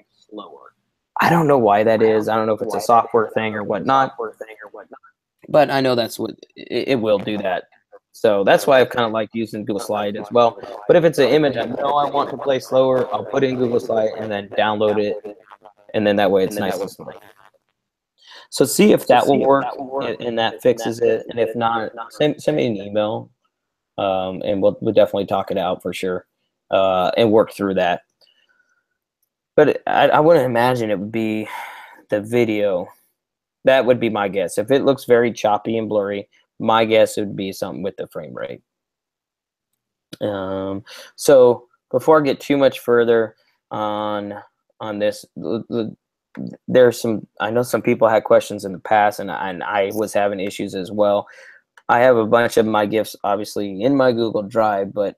I don't know why that is. I don't know if it's a software thing or whatnot, but I know that's what it will do that. So that's why I kind of like using Google Slide as well. But if it's an image I know I want to play slower, I'll put it in Google Slide and then download it. And then that way it's nice and slow. So see if that will work and that fixes it. And if not, send me an email and we'll definitely talk it out for sure and work through that. But I wouldn't imagine it would be the video. That would be my guess. If it looks very choppy and blurry, my guess would be something with the frame rate. So before I get too much further on this, there's some, I know some people had questions in the past and I was having issues as well. I have a bunch of my GIFs obviously in my Google Drive, but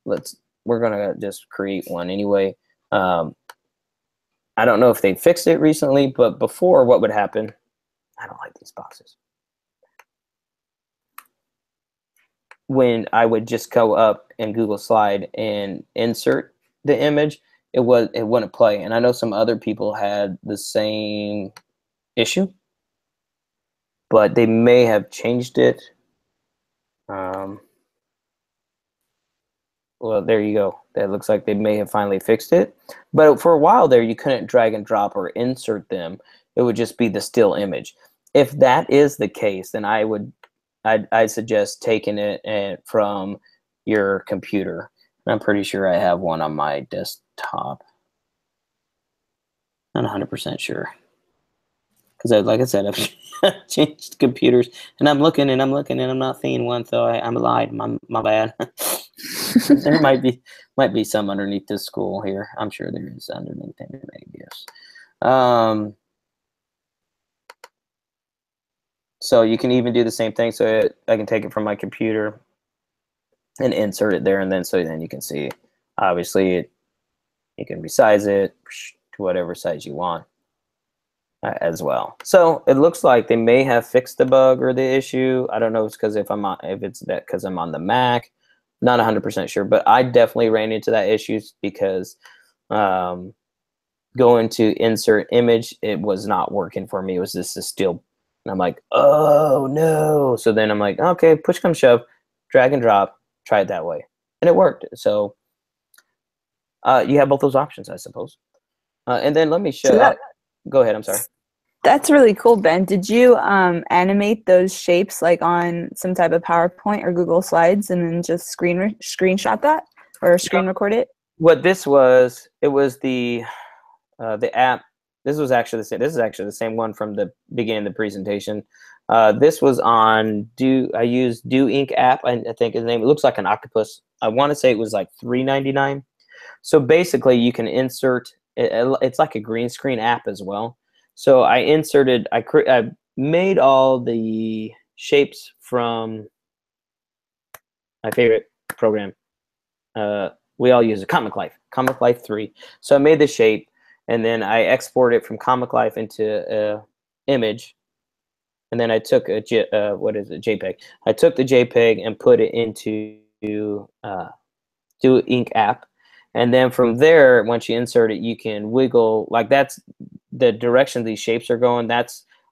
we're gonna just create one anyway. I don't know if they fixed it recently, but before what would happen, I don't like these boxes. When I would just go up in Google Slide and insert the image, it wouldn't play. And I know some other people had the same issue, but they may have changed it. Well, there you go. That looks like they may have finally fixed it. But for a while there, you couldn't drag and drop or insert them. It would just be the still image. If that is the case, then I'd suggest taking it from your computer. I'm pretty sure I have one on my desktop. Not 100% sure. Because like I said, I've changed computers. And I'm looking and I'm not seeing one, so I'm lied. My bad. There might be some underneath this school here. I'm sure there is underneath anime GIFs. So you can even do the same thing. So I can take it from my computer and insert it there, and then so then you can see. Obviously, you can resize it to whatever size you want as well. So it looks like they may have fixed the bug or the issue. I don't know if it's because because I'm on the Mac. Not 100% sure, but I definitely ran into that issue because going to insert image, it was not working for me. It was just a still. And I'm like, oh no. So then I'm like, okay, push come shove, drag and drop, try it that way. And it worked. So you have both those options, I suppose. And then let me show. Go ahead. I'm sorry. That's really cool, Ben. Did you animate those shapes like on some type of PowerPoint or Google Slides and then just screenshot that or screen record it? What this was, it was the app. This was actually the same. This is actually the same one from the beginning of the presentation. This was on I used Do Ink app. I think his name. It looks like an octopus. I want to say it was like $3.99. So basically, you can insert. It's like a green screen app as well. So I inserted. I made all the shapes from my favorite program. We all use it, Comic Life 3. So I made the shape, and then I export it from Comic Life into an image, and then I took a JPEG. I took the JPEG and put it into Do Ink app, and then from there, once you insert it, you can wiggle. Like that's the direction these shapes are going.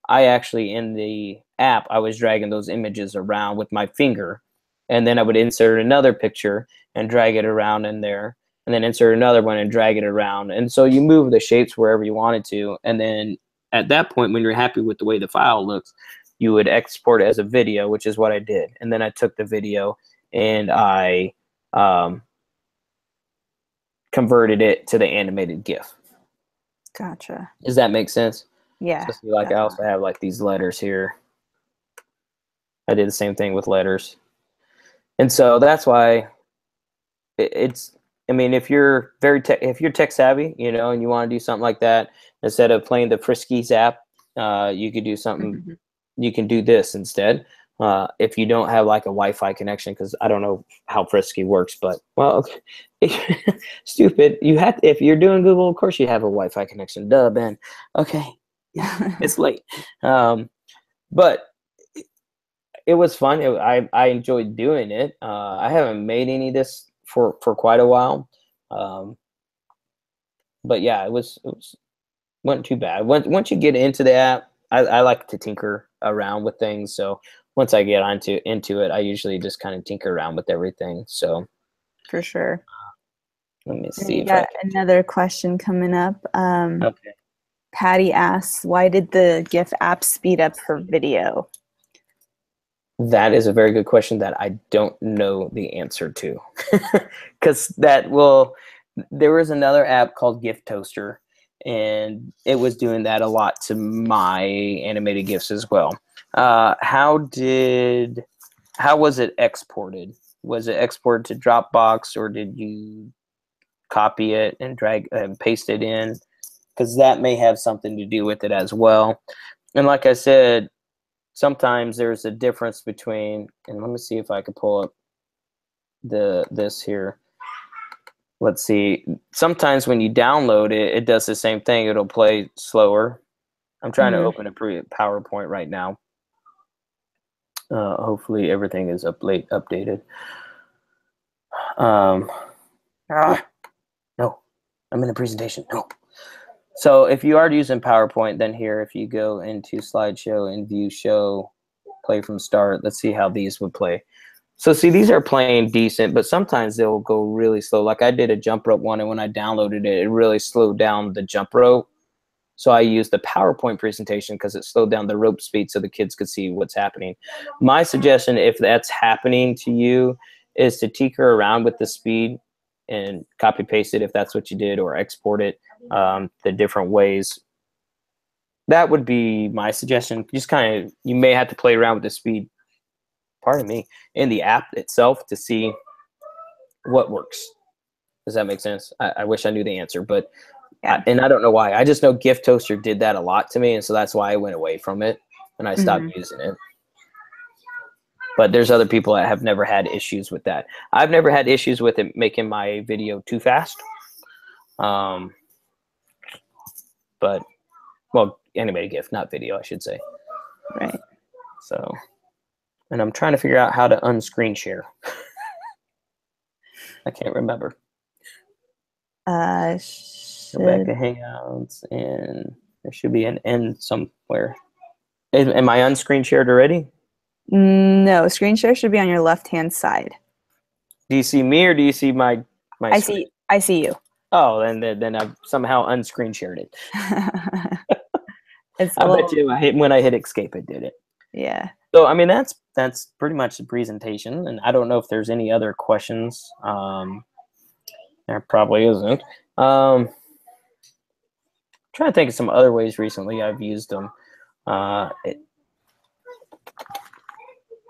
I actually in the app I was dragging those images around with my finger, and then I would insert another picture and drag it around in there, and then insert another one and drag it around. And so you move the shapes wherever you wanted to. And then at that point, when you're happy with the way the file looks, you would export it as a video, which is what I did. And then I took the video and I converted it to the animated GIF. Gotcha. Does that make sense? Yeah. So see, like definitely. I also have like these letters here. I did the same thing with letters. And so that's why it's, I mean, if you're tech savvy, you know, and you want to do something like that, instead of playing the Friskies app, you could do something, you can do this instead. If you don't have like a Wi-Fi connection, because I don't know how Frisky works, but well, stupid. If you're doing Google, of course you have a Wi-Fi connection. Duh, Ben. Okay, it's late. But it was fun. I enjoyed doing it. I haven't made any of this for quite a while, but yeah, it wasn't too bad. Once you get into the app, I like to tinker around with things. So once I get into it, I usually just kind of tinker around with everything. So for sure. Let me see. We got another question coming up. Okay. Patty asks, why did the GIF app speed up her video? That is a very good question that I don't know the answer to. Because there was another app called GIF Toaster, and it was doing that a lot to my animated GIFs as well. How was it exported? Was it exported to Dropbox, or did you copy it and drag and paste it in? Because that may have something to do with it as well. And like I said, sometimes there's a difference between, and let me see if I can pull up this here. Let's see. Sometimes when you download it, it does the same thing. It'll play slower. I'm trying to open a PowerPoint right now. Hopefully everything is updated. No, I'm in a presentation. No. So if you are using PowerPoint, then here, if you go into slideshow and view show, play from start, let's see how these would play. So see, these are playing decent, but sometimes they'll go really slow. Like I did a jump rope one, and when I downloaded it, it really slowed down the jump rope. So I used the PowerPoint presentation because it slowed down the rope speed so the kids could see what's happening. My suggestion, if that's happening to you, is to tinker around with the speed and copy paste it if that's what you did, or export it the different ways. That would be my suggestion. Just kind of, you may have to play around with the speed, pardon me, in the app itself to see what works. Does that make sense? I wish I knew the answer, but Yeah. And I don't know why. I just know Gift Toaster did that a lot to me, and so that's why I went away from it and I stopped using it. But there's other people that have never had issues with that. I've never had issues with it making my video too fast. But, well, animated GIF, not video, I should say. Right. So, and I'm trying to figure out how to unscreen share. I can't remember. Go back to Hangouts, and there should be an end somewhere. Am I unscreen shared already? No, screen share should be on your left-hand side. Do you see me, or do you see my screen? I see you. Oh, then I've somehow unscreen shared it. It's I bet you when I hit escape, it did it. Yeah. So I mean, that's pretty much the presentation, and I don't know if there's any other questions. There probably isn't. Trying to think of some other ways recently I've used them. I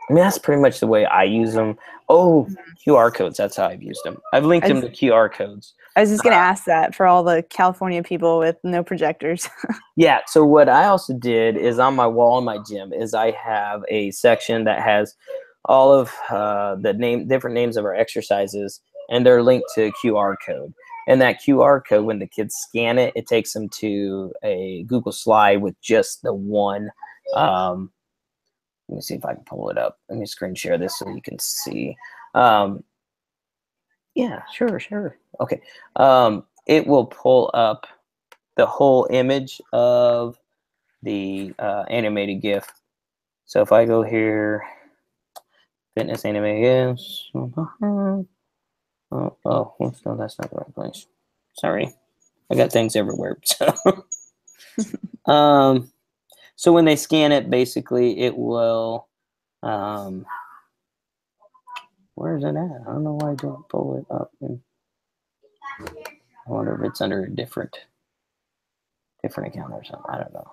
mean, that's pretty much the way I use them. Oh, QR codes. That's how I've used them. I've linked them to QR codes. I was just going to ask that for all the California people with no projectors. Yeah. So what I also did is on my wall in my gym is I have a section that has all of the different names of our exercises, and they're linked to a QR code. And that QR code, when the kids scan it, it takes them to a Google slide with just the one. Let me see if I can pull it up. Let me screen share this so you can see. Yeah, sure. Okay. It will pull up the whole image of the animated GIF. So if I go here, fitness animated GIFs. Oh, no, that's not the right place. Sorry. I got things everywhere. So when they scan it, basically it will, where is it at? I don't know why I didn't pull it up. I wonder if it's under a different account or something. I don't know.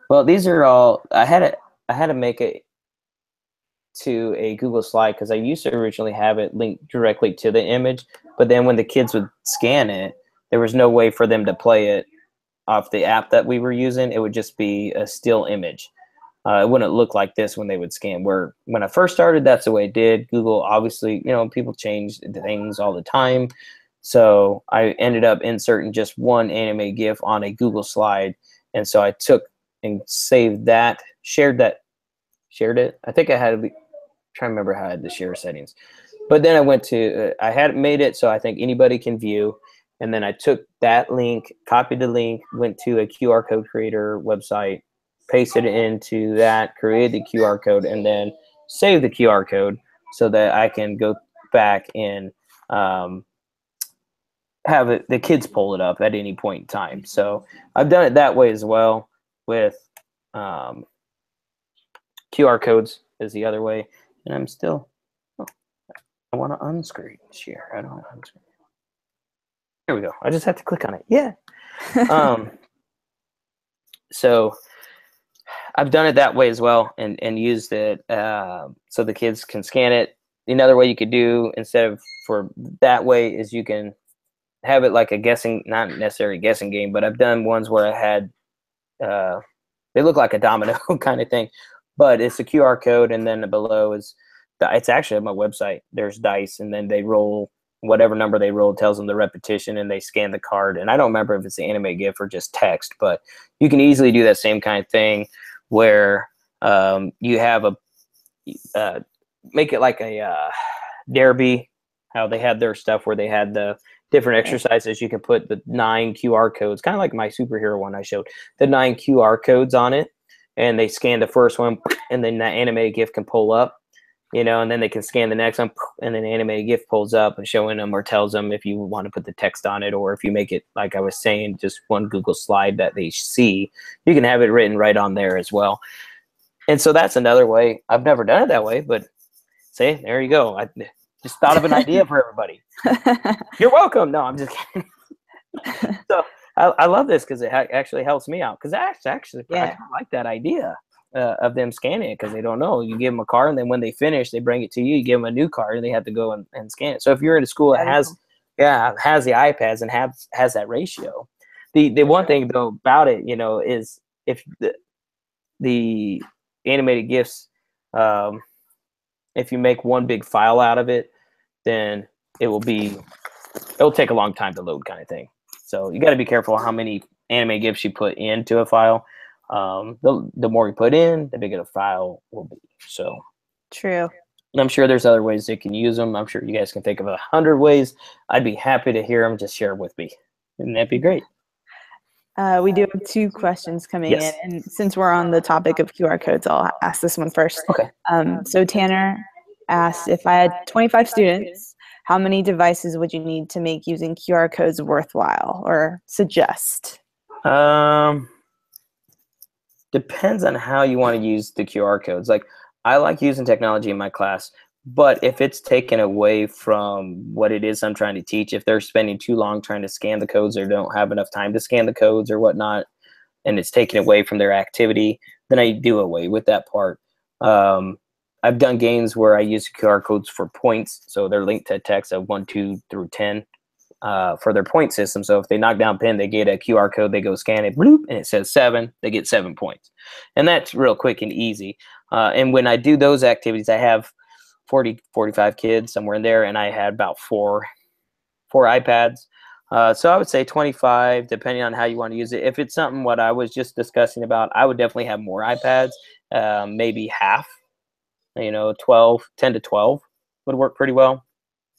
Well, these are all, I had to make it to a Google slide because I used to originally have it linked directly to the image, but then when the kids would scan it, there was no way for them to play it off the app that we were using. It would just be a still image. It wouldn't look like this when they would scan. Where when I first started, that's the way it did. Google, obviously, people change things all the time. So I ended up inserting just one anime GIF on a Google slide. And so I took and saved that, shared it. I think I had to try to remember how I had the share settings. But then I went to, I had made it so I think anybody can view. And then I took that link, copied the link, went to a QR code creator website, pasted it into that, created the QR code, and then saved the QR code so that I can go back and have the kids pull it up at any point in time. So I've done it that way as well with QR codes is the other way. And I'm still, I want to unscreen share. I don't want to unscreen. There we go. I just have to click on it. Yeah. So I've done it that way as well and used it so the kids can scan it. Another way you could do instead of for that way is you can have it like a guessing, not necessarily guessing game, but I've done ones where I had, they look like a domino kind of thing, but it's a QR code and then below is, it's actually on my website. There's dice and then they roll whatever number they roll tells them the repetition and they scan the card. And I don't remember if it's an anime GIF or just text, but you can easily do that same kind of thing where you have a, make it like a derby, how they had their stuff where they had the different exercises. You can put the 9 QR codes, kind of like my superhero one I showed, the 9 QR codes on it. And they scan the first one and then that animated GIF can pull up. And then they can scan the next one, and then the animated GIF pulls up and showing them or tells them if you want to put the text on it, or if you make it, like I was saying, just one Google slide that they see, you can have it written right on there as well. And so that's another way. I've never done it that way, but see, there you go. I just thought of an idea for everybody. You're welcome. No, I'm just kidding. So I love this because it actually helps me out because I kind of like that idea. Of them scanning it because they don't know. You give them a card, and then when they finish, they bring it to you. You give them a new card, and they have to go and scan it. So if you're in a school that has Yeah, has the iPads and has that ratio. The one thing though about it, is if the animated GIFs, um, if you make one big file out of it, then it'll take a long time to load, kind of thing. So you got to be careful how many anime GIFs you put into a file. The more you put in, the bigger the file will be. So True. and I'm sure there's other ways you can use them. I'm sure you guys can think of 100 ways. I'd be happy to hear them. Just share them with me, and that'd be great. We do have 2 questions coming in, Yes. and since we're on the topic of QR codes, I'll ask this one first. Okay. So Tanner asked, if I had 25 students, how many devices would you need to make using QR codes worthwhile, or suggest? Depends on how you want to use the QR codes. Like, I like using technology in my class, but if it's taken away from what it is I'm trying to teach, if they're spending too long trying to scan the codes or don't have enough time to scan the codes or whatnot, and it's taken away from their activity, then I do away with that part. I've done games where I use QR codes for points, so they're linked to text of 1, 2 through 10 for their point system. So if they knock down pin, they get a QR code, they go scan it, bloop, and it says 7, they get 7 points. And that's real quick and easy. And when I do those activities, I have 40, 45 kids, somewhere in there, and I had about four iPads. So I would say 25, depending on how you want to use it. If it's something what I was just discussing about, I would definitely have more iPads, maybe half, 12, 10 to 12 would work pretty well,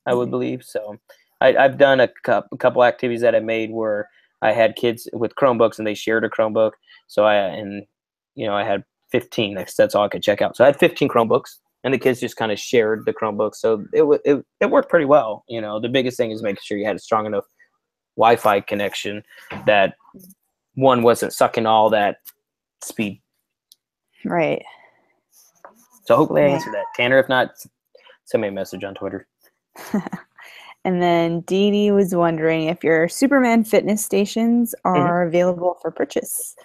I would believe. So I've done a couple activities that I made where I had kids with Chromebooks and they shared a Chromebook. So I had 15. That's all I could check out. So I had 15 Chromebooks, and the kids just kind of shared the Chromebook. So it worked pretty well. The biggest thing is making sure you had a strong enough Wi-Fi connection that one wasn't sucking all that speed. Right. So hopefully I answered that. Tanner, if not, send me a message on Twitter. And then Dee Dee was wondering if your Superman fitness stations are available for purchase.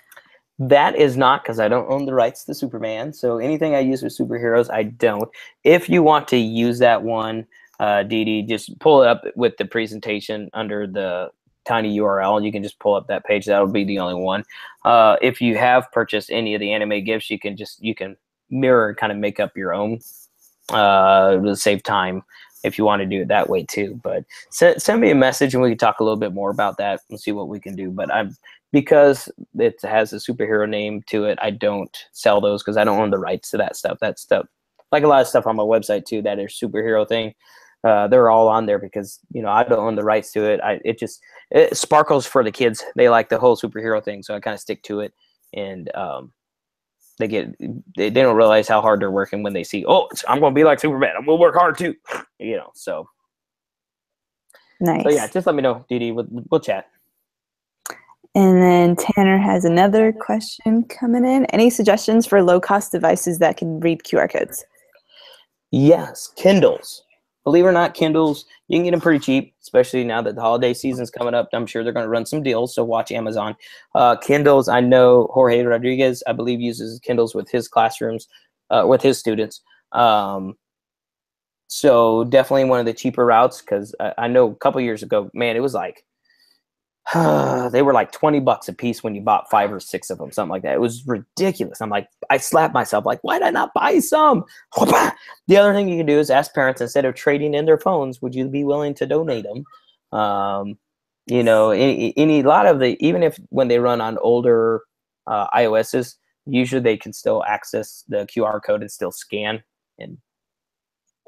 That is not, because I don't own the rights to Superman. So anything I use with superheroes, I don't. If you want to use that one, Dee Dee, just pull it up with the presentation under the tiny URL, and you can just pull up that page. That'll be the only one. If you have purchased any of the anime gifts, you can mirror, kind of make up your own. It'll save time if you want to do it that way too. But send me a message and we can talk a little bit more about that and see what we can do. But because it has a superhero name to it, I don't sell those because I don't own the rights to that stuff. That stuff, like a lot of stuff on my website too, that is superhero thing. They're all on there because I don't own the rights to it. It sparkles for the kids. They like the whole superhero thing, so I kind of stick to it. And they don't realize how hard they're working when they see, I'm going to be like Superman. I'm going to work hard too. So. Nice. So yeah, just let me know, Dee Dee. We'll chat. And then Tanner has another question coming in. Any suggestions for low-cost devices that can read QR codes? Yes, Kindles. Believe it or not, Kindles, you can get them pretty cheap, especially now that the holiday season's coming up. I'm sure they're going to run some deals, so watch Amazon. Kindles, I know Jorge Rodriguez, I believe, uses Kindles with his classrooms, with his students. So definitely one of the cheaper routes, because I know a couple years ago, man, it was like, they were like $20 a piece when you bought 5 or 6 of them, something like that. It was ridiculous. I'm like, I slapped myself, like, why did I not buy some? The other thing you can do is ask parents, instead of trading in their phones, would you be willing to donate them? Any lot of the, even if when they run on older iOSs, usually they can still access the QR code and still scan and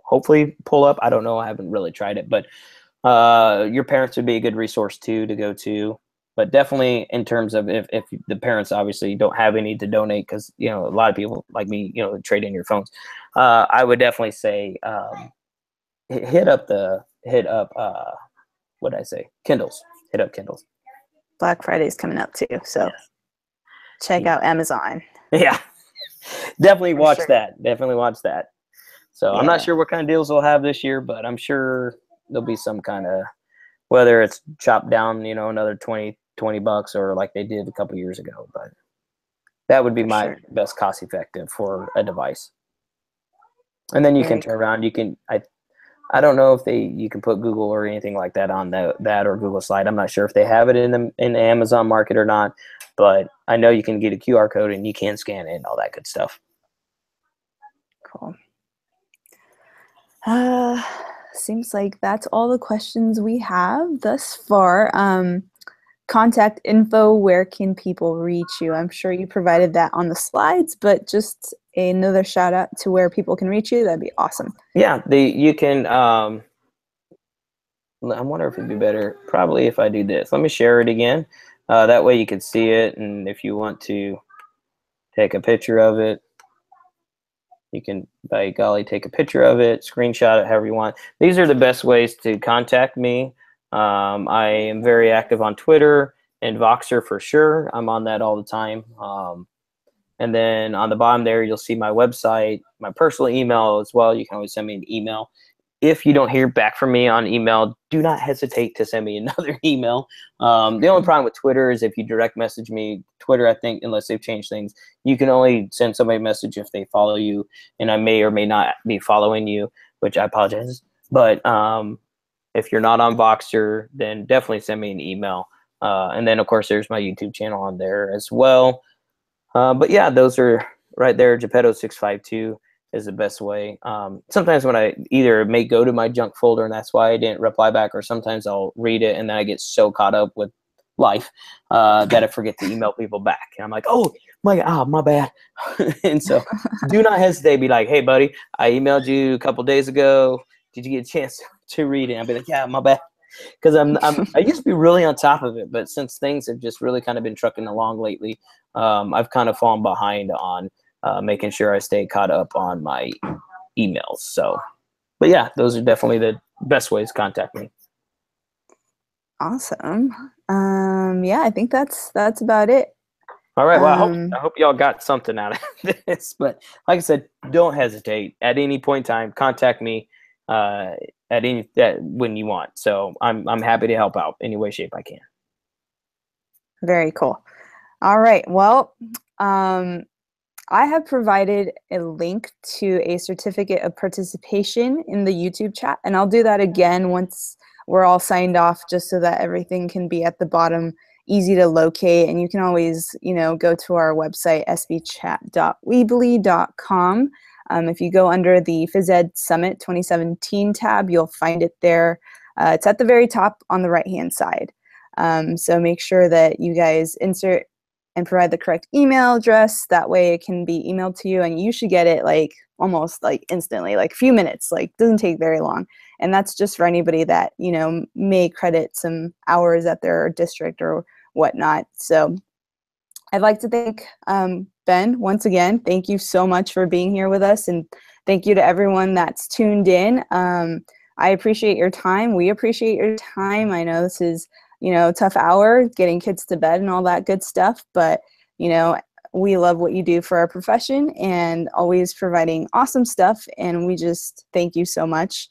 hopefully pull up. I don't know. I haven't really tried it, but your parents would be a good resource too to go to. But definitely in terms of if the parents obviously don't have any to donate, because a lot of people like me trade in your phones, I would definitely say hit up what did I say, Kindles. Hit up Kindles. Black Friday's coming up too, so check out Amazon. Yeah, definitely watch sure. that. Definitely watch that. So Yeah. I'm not sure what kind of deals they'll have this year, but I'm sure there'll be some kind of, whether it's chopped down, another $20 or like they did a couple years ago. But that would be my best cost effective for a device. And then you can turn around. I don't know if you can put Google or anything like that on that or Google Slide. I'm not sure if they have it in the Amazon market or not, but I know you can get a QR code and you can scan it and all that good stuff. Cool. Seems like that's all the questions we have thus far. Contact info, where can people reach you? I'm sure you provided that on the slides, but just another shout out to where people can reach you, that'd be awesome. Yeah, you can, I wonder if it'd be better, probably if I do this. Let me share it again. That way you can see it, and if you want to take a picture of it, you can, by golly, take a picture of it, screenshot it, however you want. These are the best ways to contact me. I am very active on Twitter and Voxer for sure. I'm on that all the time. And then on the bottom there, you'll see my website, my personal email as well. You can always send me an email. If you don't hear back from me on email, do not hesitate to send me another email. The only problem with Twitter is if you direct message me, Twitter, I think, unless they've changed things, you can only send somebody a message if they follow you, and I may or may not be following you, which I apologize. But if you're not on Voxer, then definitely send me an email. And then, of course, there's my YouTube channel on there as well. But yeah, those are right there. Geppetto652 is the best way. Sometimes when I either may go to my junk folder and that's why I didn't reply back, or sometimes I'll read it and then I get so caught up with life that I forget to email people back. And I'm like, oh my bad. And so do not hesitate. Be like, hey buddy, I emailed you a couple days ago. Did you get a chance to read it? And I'll be like, yeah, my bad. Because I used to be really on top of it, but since things have just really kind of been trucking along lately, I've kind of fallen behind on making sure I stay caught up on my emails. So, but yeah, those are definitely the best ways to contact me. Awesome. Yeah, I think that's about it. All right. Well, I hope y'all got something out of this. But like I said, don't hesitate at any point in time. Contact me when you want. So I'm happy to help out any way, shape I can. Very cool. All right. Well, I have provided a link to a certificate of participation in the YouTube chat, and I'll do that again once we're all signed off, just so that everything can be at the bottom, easy to locate. And you can always, go to our website, espechat.weebly.com. If you go under the Phys Ed Summit 2017 tab, you'll find it there. It's at the very top on the right-hand side. So make sure that you guys insert and provide the correct email address. That way it can be emailed to you, and you should get it almost instantly, a few minutes, doesn't take very long. And that's just for anybody that, may credit some hours at their district or whatnot. So I'd like to thank Ben once again. Thank you so much for being here with us, and thank you to everyone that's tuned in. I appreciate your time. We appreciate your time. I know this is tough hour, getting kids to bed and all that good stuff. But, we love what you do for our profession and always providing awesome stuff. And we just thank you so much.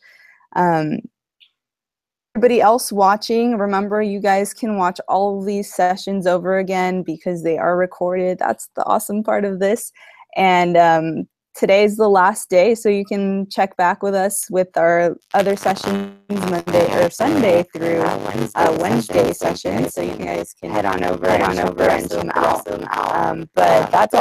Everybody else watching, remember, you guys can watch all of these sessions over again because they are recorded. That's the awesome part of this. And today's the last day, so you can check back with us with our other sessions Monday or Sunday through Wednesday sessions. So you guys can head on over and check them out. But that's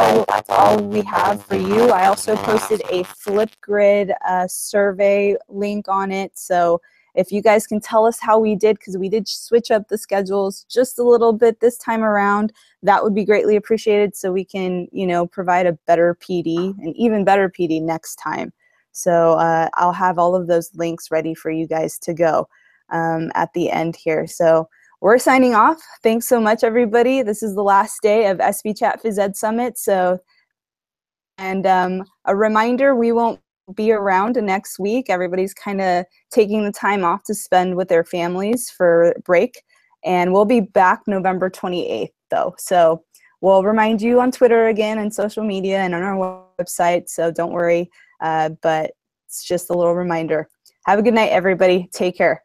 all we have for you. I also posted a Flipgrid survey link on it. So if you guys can tell us how we did, because we did switch up the schedules just a little bit this time around, that would be greatly appreciated, so we can, provide a better PD, an even better PD next time. So I'll have all of those links ready for you guys to go at the end here. So we're signing off. Thanks so much, everybody. This is the last day of ESPEchat Phys Ed Summit. So, and a reminder, we won't be around next week. Everybody's kind of taking the time off to spend with their families for break, and we'll be back November 28th though. So we'll remind you on Twitter again and social media and on our website, so don't worry, but it's just a little reminder. Have a good night, everybody. Take care.